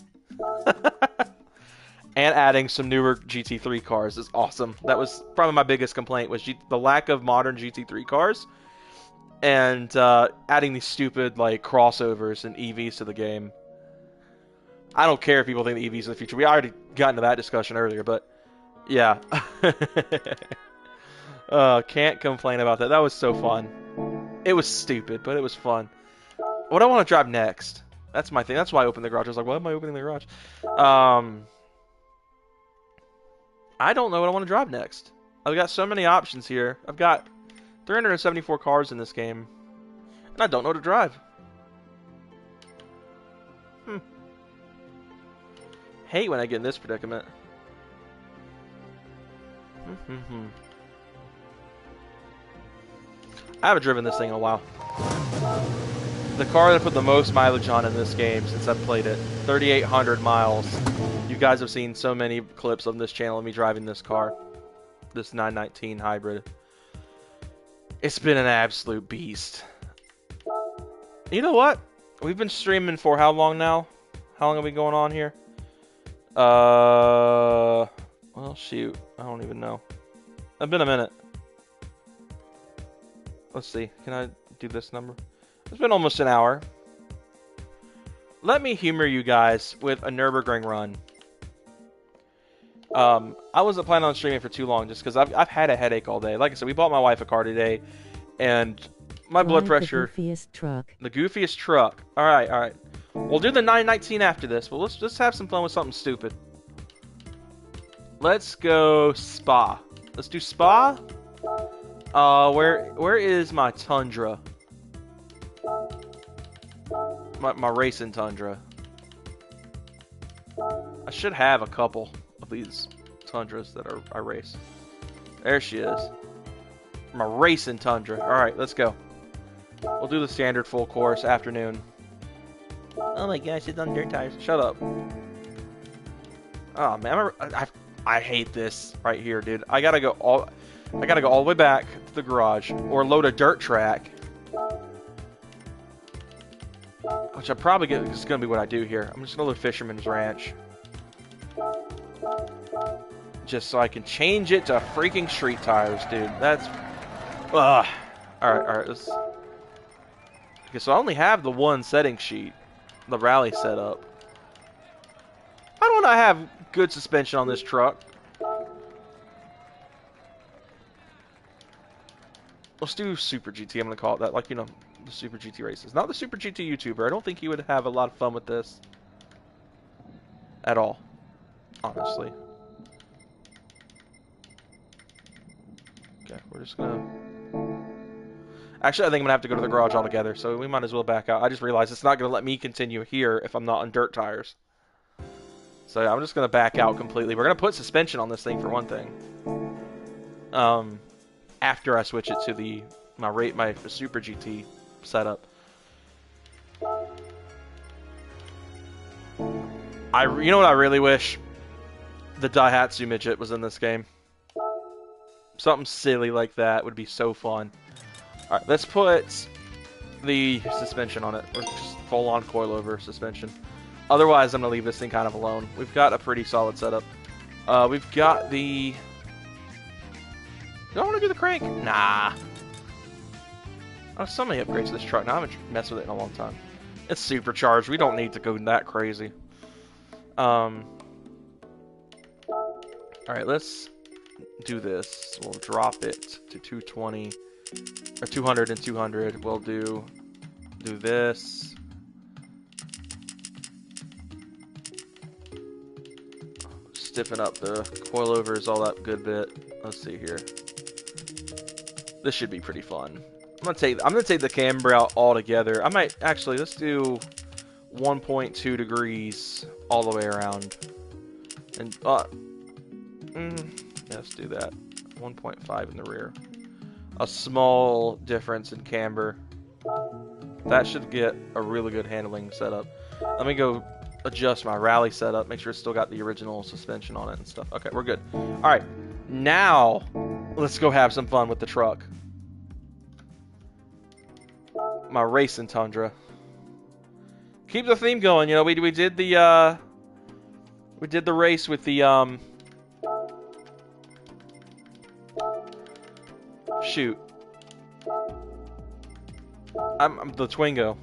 and adding some newer GT3 cars is awesome. That was probably my biggest complaint, was the lack of modern GT3 cars, and adding these stupid like crossovers and EVs to the game. I don't care if people think the EVs in the future. We already got into that discussion earlier, but yeah. Can't complain about that. That was so fun. It was stupid, but it was fun. What do I want to drive next? That's my thing. That's why I opened the garage. I was like, why am I opening the garage? I don't know what I want to drive next. I've got so many options here. I've got 374 cars in this game, and I don't know what to drive. Hate when I get in this predicament. I haven't driven this thing in a while. The car that I put the most mileage on in this game since I've played it, 3,800 miles. You guys have seen so many clips on this channel of me driving this car, this 919 hybrid. It's been an absolute beast. You know what? We've been streaming for how long now? How long have we going on here? Well, shoot. I don't even know. It's been a minute. Let's see. Can I do this number? It's been almost an hour. Let me humor you guys with a Nürburgring run. I wasn't planning on streaming for too long just because I've had a headache all day. Like I said, we bought my wife a car today, and my blood pressure. The goofiest truck. The goofiest truck. All right, all right. We'll do the 919 after this, but let's have some fun with something stupid. Let's go Spa. Let's do Spa. Where is my Tundra? My racing Tundra. I should have a couple of these Tundras that I race. There she is. My racing Tundra. All right, let's go. We'll do the standard full course afternoon. Oh my gosh, it's on dirt tires. Shut up. Oh man, I hate this right here, dude. I gotta go all the way back to the garage or load a dirt track, which I probably get is gonna be what I do here. I'm just gonna load Fisherman's Ranch, just so I can change it to freaking street tires, dude. That's all right. Let's. Okay, so I only have the one setting sheet. The rally setup. Why don't I have good suspension on this truck? Let's do Super GT. I'm gonna call it that, like, you know, the Super GT races. Not the Super GT YouTuber. I don't think he would have a lot of fun with this at all, honestly. Okay, we're just gonna. Actually, I think I'm going to have to go to the garage altogether, so we might as well back out. I just realized it's not going to let me continue here if I'm not on dirt tires. So yeah, I'm just going to back out completely. We're going to put suspension on this thing for one thing. After I switch it to my Super GT setup. You know what I really wish? The Daihatsu midget was in this game. Something silly like that would be so fun. Alright, let's put the suspension on it, or just full-on coilover suspension. Otherwise, I'm going to leave this thing kind of alone. We've got a pretty solid setup. We've got the... Do I want to do the crank? Nah. Oh, so many upgrades to this truck. Now I haven't messed with it in a long time. It's supercharged. We don't need to go that crazy. Alright, let's do this. We'll drop it to 220, or 200 and 200. We'll do this. Stiffen up the coilovers, all that good bit. Let's see here. This should be pretty fun. I'm gonna take the camber out altogether. I might actually, let's do 1.2 degrees all the way around. And let's do that. 1.5 in the rear. A small difference in camber. That should get a really good handling setup. Let me go adjust my rally setup, make sure it's still got the original suspension on it and stuff. Okay, we're good. Alright, now let's go have some fun with the truck. My racing Tundra. Keep the theme going, you know, we did the race with the shoot. I'm the Twingo.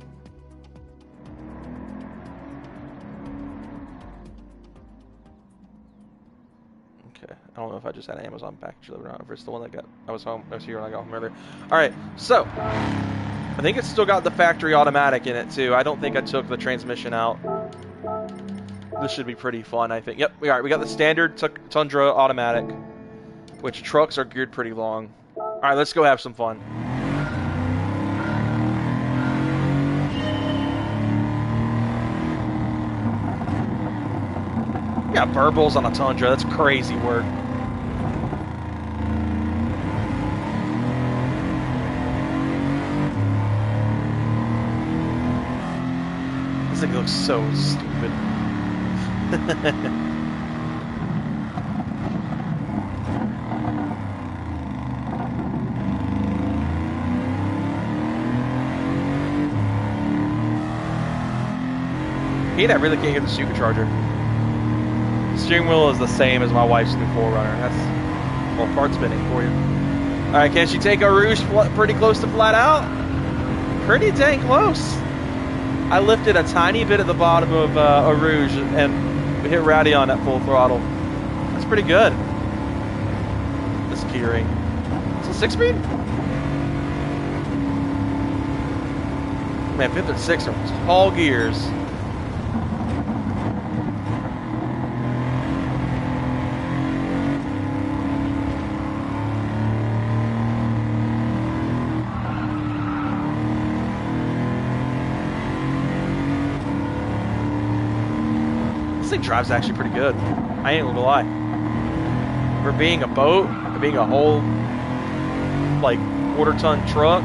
Okay, I don't know if I just had an Amazon package delivered or not. If it's the one that I was here when I got home earlier. All right, so I think it's still got the factory automatic in it too. I don't think I took the transmission out. This should be pretty fun, I think. Yep, all right, we got the standard Tundra automatic, which trucks are geared pretty long. All right, let's go have some fun. We got burbles on a Tundra. That's crazy work. This thing looks so stupid. I really can't get the supercharger. The steering wheel is the same as my wife's new 4Runner. That's, well, part spinning for you. Alright, can she take a Rouge pretty close to flat out? Pretty dang close. I lifted a tiny bit at the bottom of a Rouge and hit Radeon at full throttle. That's pretty good. This keyring. It's a 6-speed? Man, 5th and 6th are tall gears. This thing drives actually pretty good. I ain't gonna lie. For being a boat, for being a whole, like, quarter-ton truck,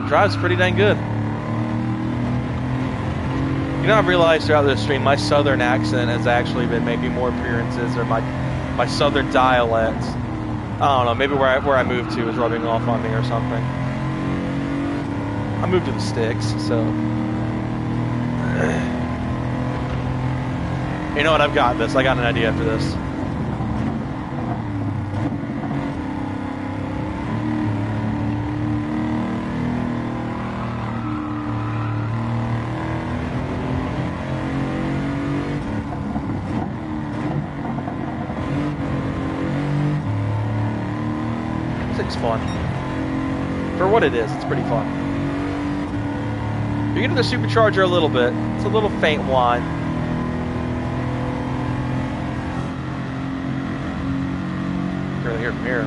drives pretty dang good. You know, I've realized throughout this stream, my southern accent has actually been making more appearances, or my southern dialect. I don't know, maybe where I moved to is rubbing off on me or something. I moved to the sticks, so... You know what, I've got this. I got an idea after this. This thing's fun. For what it is, it's pretty fun. You're getting the supercharger a little bit. It's a little faint whine. Hear from here,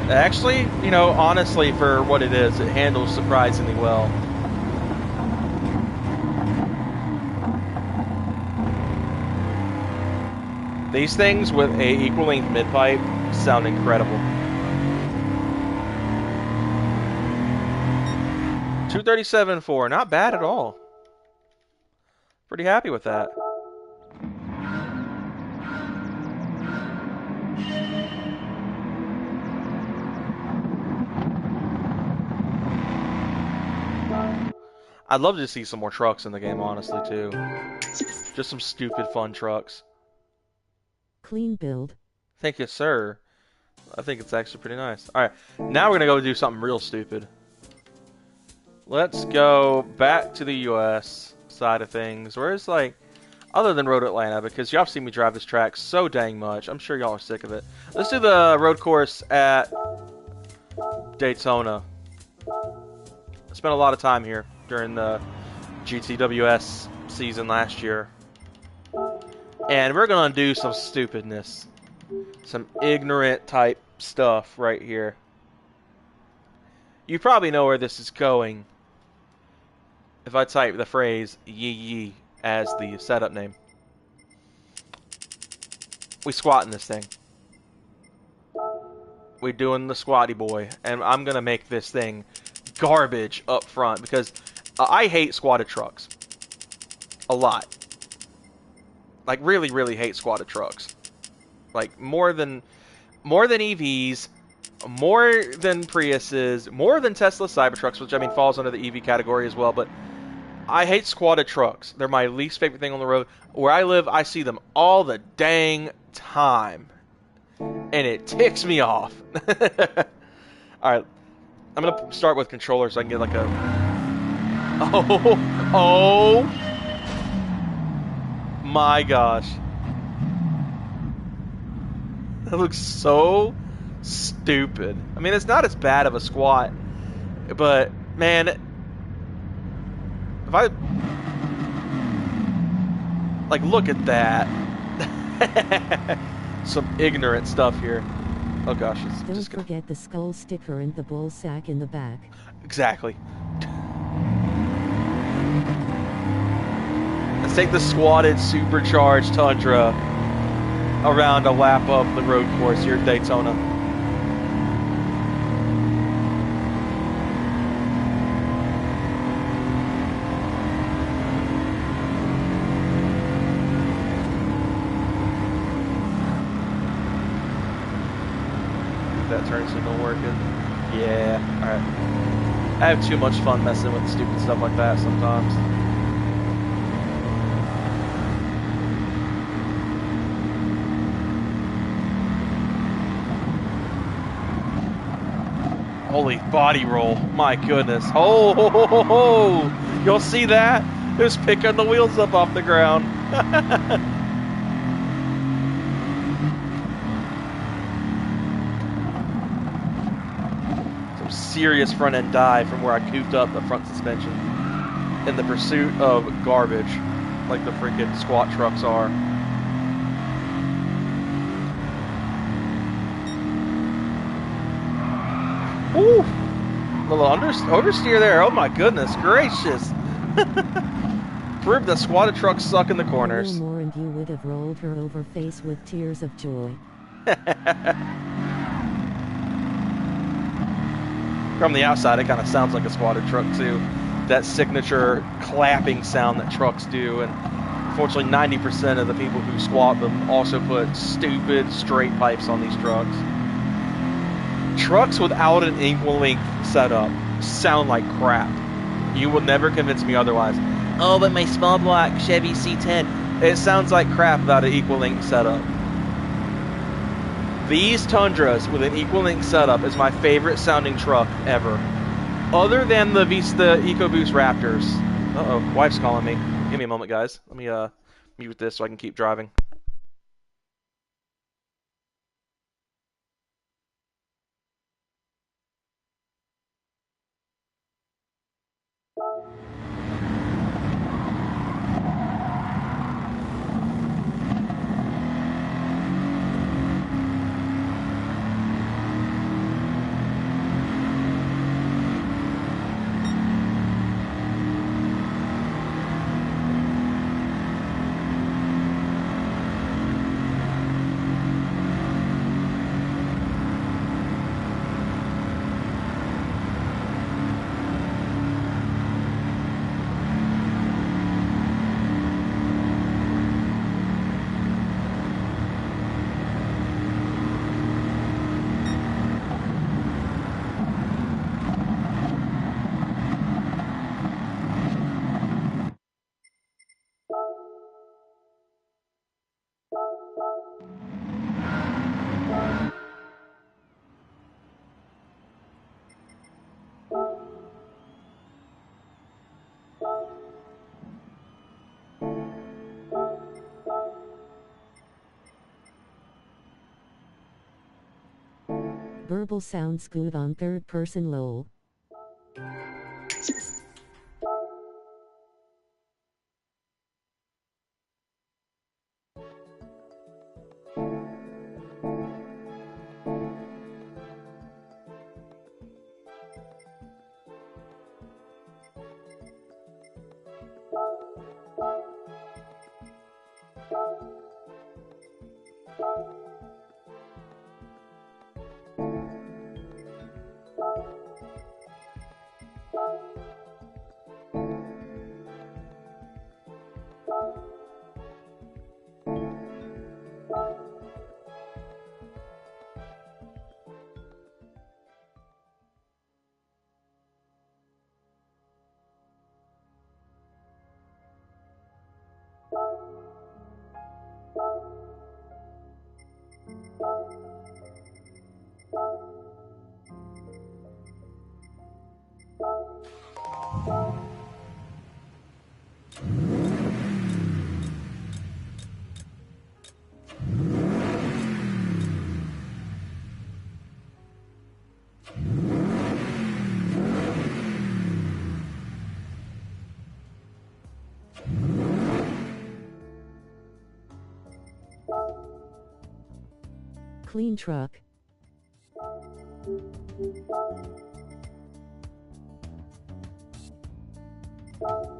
but actually, you know, honestly, for what it is, it handles surprisingly well. These things with a equal length mid pipe sound incredible. 237.4, not bad at all. Pretty happy with that. I'd love to see some more trucks in the game, honestly, too. Just some stupid fun trucks. Clean build. Thank you, sir. I think it's actually pretty nice. Alright, now we're going to go do something real stupid. Let's go back to the US side of things. Where's, like, other than Road Atlanta, because y'all have seen me drive this track so dang much. I'm sure y'all are sick of it. Let's do the road course at Daytona. I spent a lot of time here during the GTWS season last year. And we're going to do some stupidness. Some ignorant type stuff right here. You probably know where this is going if I type the phrase yee yee as the setup name. We squatting this thing. We doing the squatty boy. And I'm going to make this thing garbage up front because I hate squatted trucks. A lot. Like, really, really hate squatted trucks. Like, more than EVs, more than Priuses, more than Tesla Cybertrucks, which, I mean, falls under the EV category as well, but I hate squatted trucks. They're my least favorite thing on the road. Where I live, I see them all the dang time. And it ticks me off. Alright, I'm going to start with controller so I can get like a... Oh my gosh. That looks so stupid. I mean, it's not as bad of a squat, but man, if I like look at that. Some ignorant stuff here. Oh gosh, it's Don't just gonna... forget the skull sticker and the bull sack in the back. Exactly. Let's take the squatted supercharged Tundra around a lap of the road course here at Daytona. That turn signal working. Yeah, alright. I have too much fun messing with stupid stuff like that sometimes. Holy body roll. My goodness. Oh, ho, ho, ho, ho. You'll see that? It was picking the wheels up off the ground. Some serious front end dive from where I cooped up the front suspension in the pursuit of garbage, like the freaking squat trucks are. Woo! A little oversteer there. Oh my goodness gracious! Prove that squatted trucks suck in the corners. A little more and you would have rolled her over face with tears of joy. From the outside, it kind of sounds like a squatted truck too. That signature clapping sound that trucks do, and unfortunately 90% of the people who squat them also put stupid straight pipes on these trucks. Trucks without an equal length setup sound like crap. You will never convince me otherwise. Oh, but my small block Chevy C10, it sounds like crap without an equal length setup. These Tundras with an equal length setup is my favorite sounding truck ever. Other than the EcoBoost Raptors. Uh-oh, wife's calling me. Give me a moment, guys. Let me mute this so I can keep driving. Burble sounds good on third person lol. Clean truck.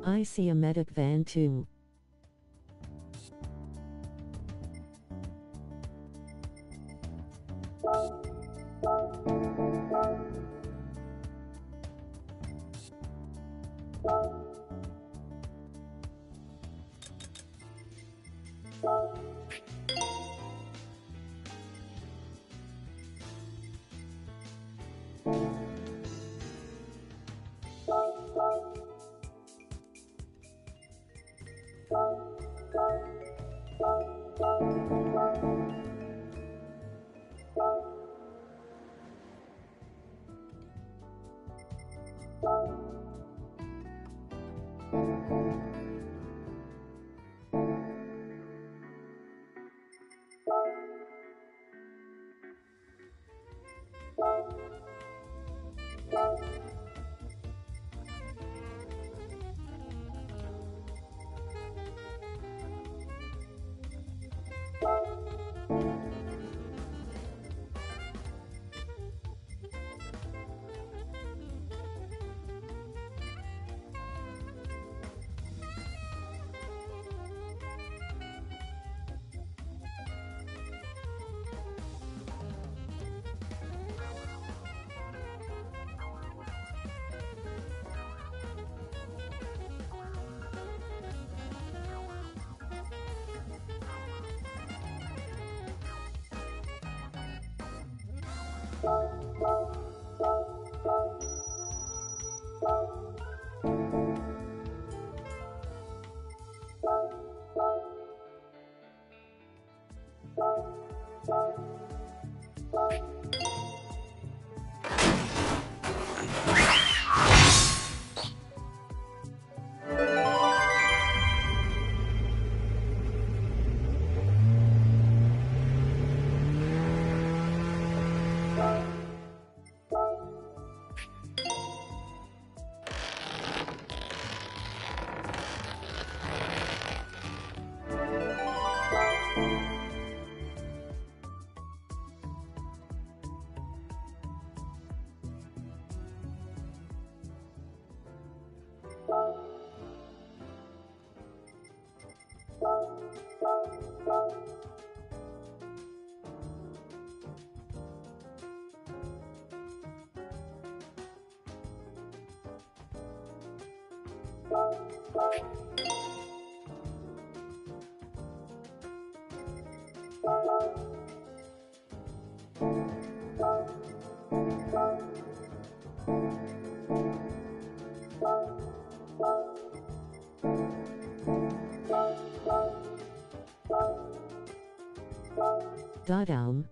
I see a medic van too. Down.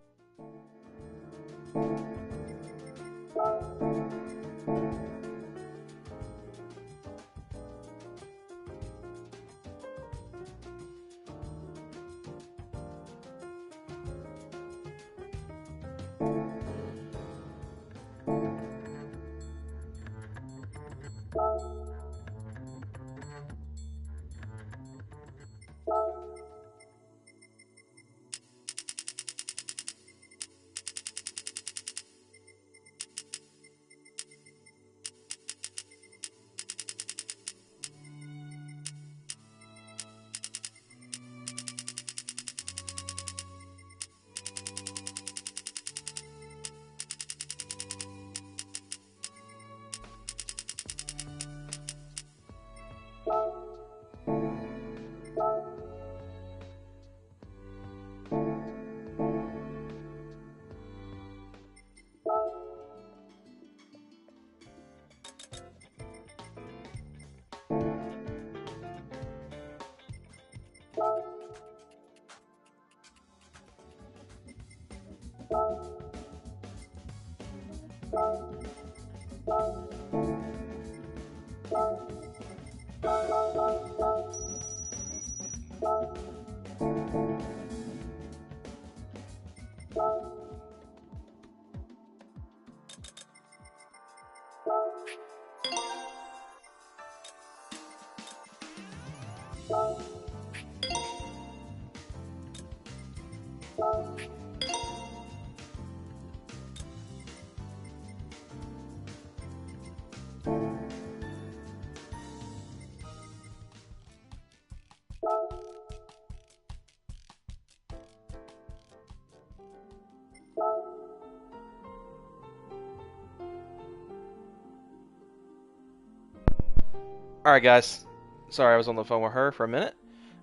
Alright guys, sorry I was on the phone with her for a minute.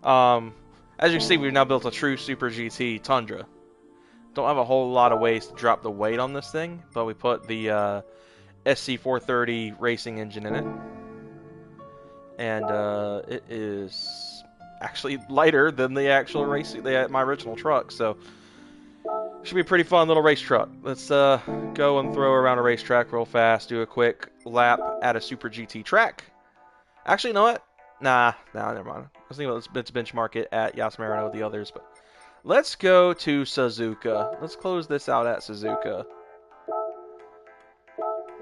As you can see, we've now built a true Super GT Tundra. Don't have a whole lot of ways to drop the weight on this thing, but we put the SC430 racing engine in it. And it is actually lighter than the actual my original truck, so should be a pretty fun little race truck. Let's go and throw around a racetrack real fast, do a quick lap at a Super GT track. Actually, you know what? Nah, never mind. I was thinking let's benchmark it at Yas Marino with the others, but let's go to Suzuka. Let's close this out at Suzuka.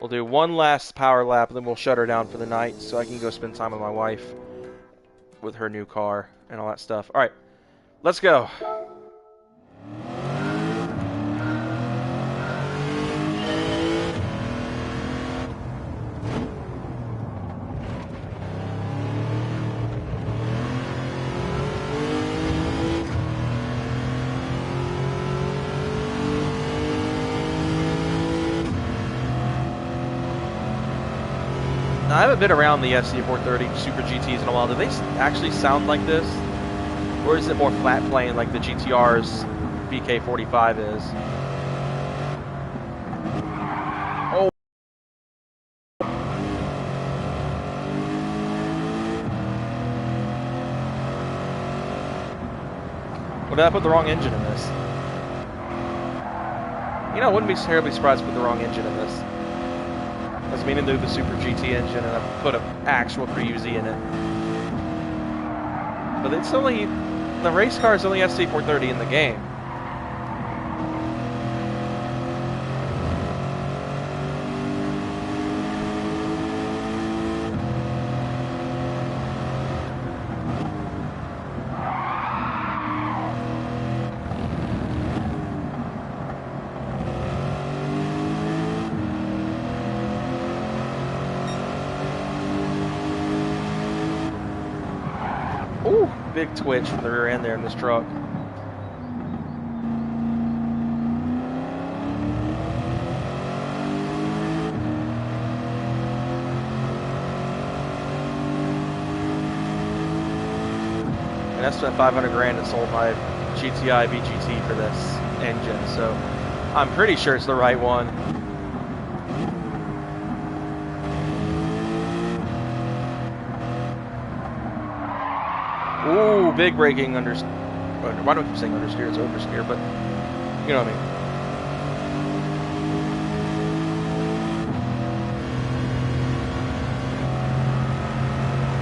We'll do one last power lap, and then we'll shut her down for the night so I can go spend time with my wife with her new car and all that stuff. All right, let's go. I haven't been around the SC430 Super GTs in a while. Do they actually sound like this? Or is it more flat plane like the GTR's BK45 is? Oh. What did I put the wrong engine in this? You know, I wouldn't be terribly surprised to put the wrong engine in this. I was meaning to do the Super GT engine, and I put an actual 3UZ in it. But it's only, the race car is only SC430 in the game. Ooh, big twitch from the rear end there in this truck. And I spent 500 grand and sold my GTI VGT for this engine, so I'm pretty sure it's the right one. Ooh, big braking under. Why do I keep saying understeer? It's oversteer, but you know what I mean.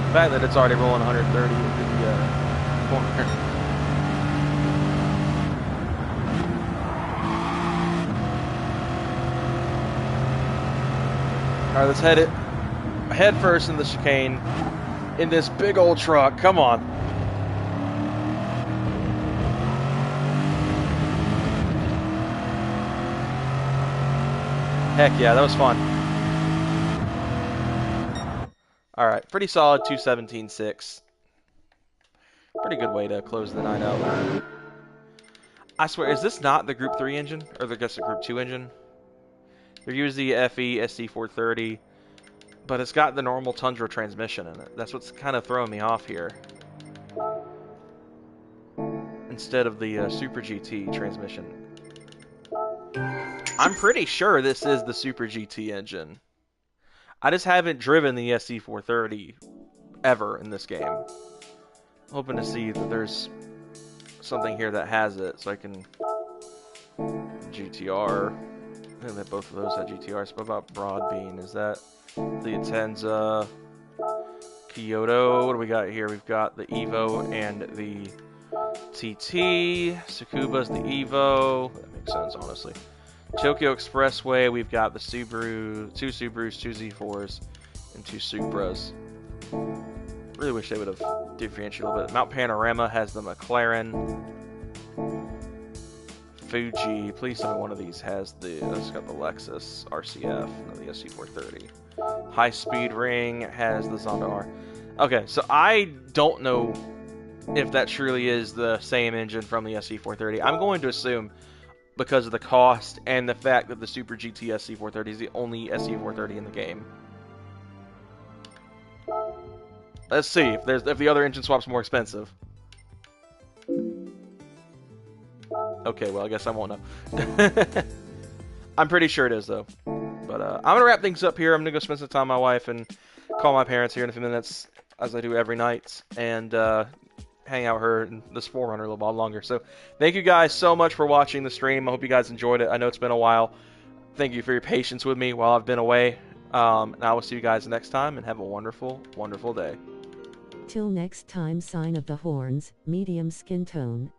The fact that it's already rolling 130 into the corner. All right, let's head it head first in the chicane in this big old truck. Come on. Heck yeah, that was fun. Alright, pretty solid 217.6. Pretty good way to close the night out. I swear, is this not the Group 3 engine? Or I guess the Group 2 engine? They're using the FE SC430, but it's got the normal Tundra transmission in it. That's what's kind of throwing me off here. Instead of the Super GT transmission. I'm pretty sure this is the Super GT engine. I just haven't driven the SC430 ever in this game. Hoping to see that there's something here that has it, so I can... GTR. I think that both of those had GTRs. What about Broadbean? Is that the Atenza? Kyoto? What do we got here? We've got the Evo and the TT. Tsukuba's the Evo. That makes sense, honestly. Tokyo Expressway, we've got the Subaru, two Subarus, two Z4s, and two Supras. Really wish they would have differentiated a little bit. Mount Panorama has the McLaren. Fuji, please tell me one of these has the, it's got the Lexus RCF, no, the SC430. High Speed Ring has the Zonda R. Okay, so I don't know if that truly is the same engine from the SC430. I'm going to assume because of the cost and the fact that the Super GT SC430 is the only SC430 in the game. Let's see if the other engine swap's more expensive. Okay, well, I guess I won't know. I'm pretty sure it is, though. But I'm going to wrap things up here. I'm going to go spend some time with my wife and call my parents here in a few minutes, as I do every night, and hang out with her in this Forerunner a little while longer. So thank you guys so much for watching the stream. I hope you guys enjoyed it. I know it's been a while. Thank you for your patience with me while I've been away. And I will see you guys next time, and have a wonderful, wonderful day. Till next time, sign of the horns, medium skin tone.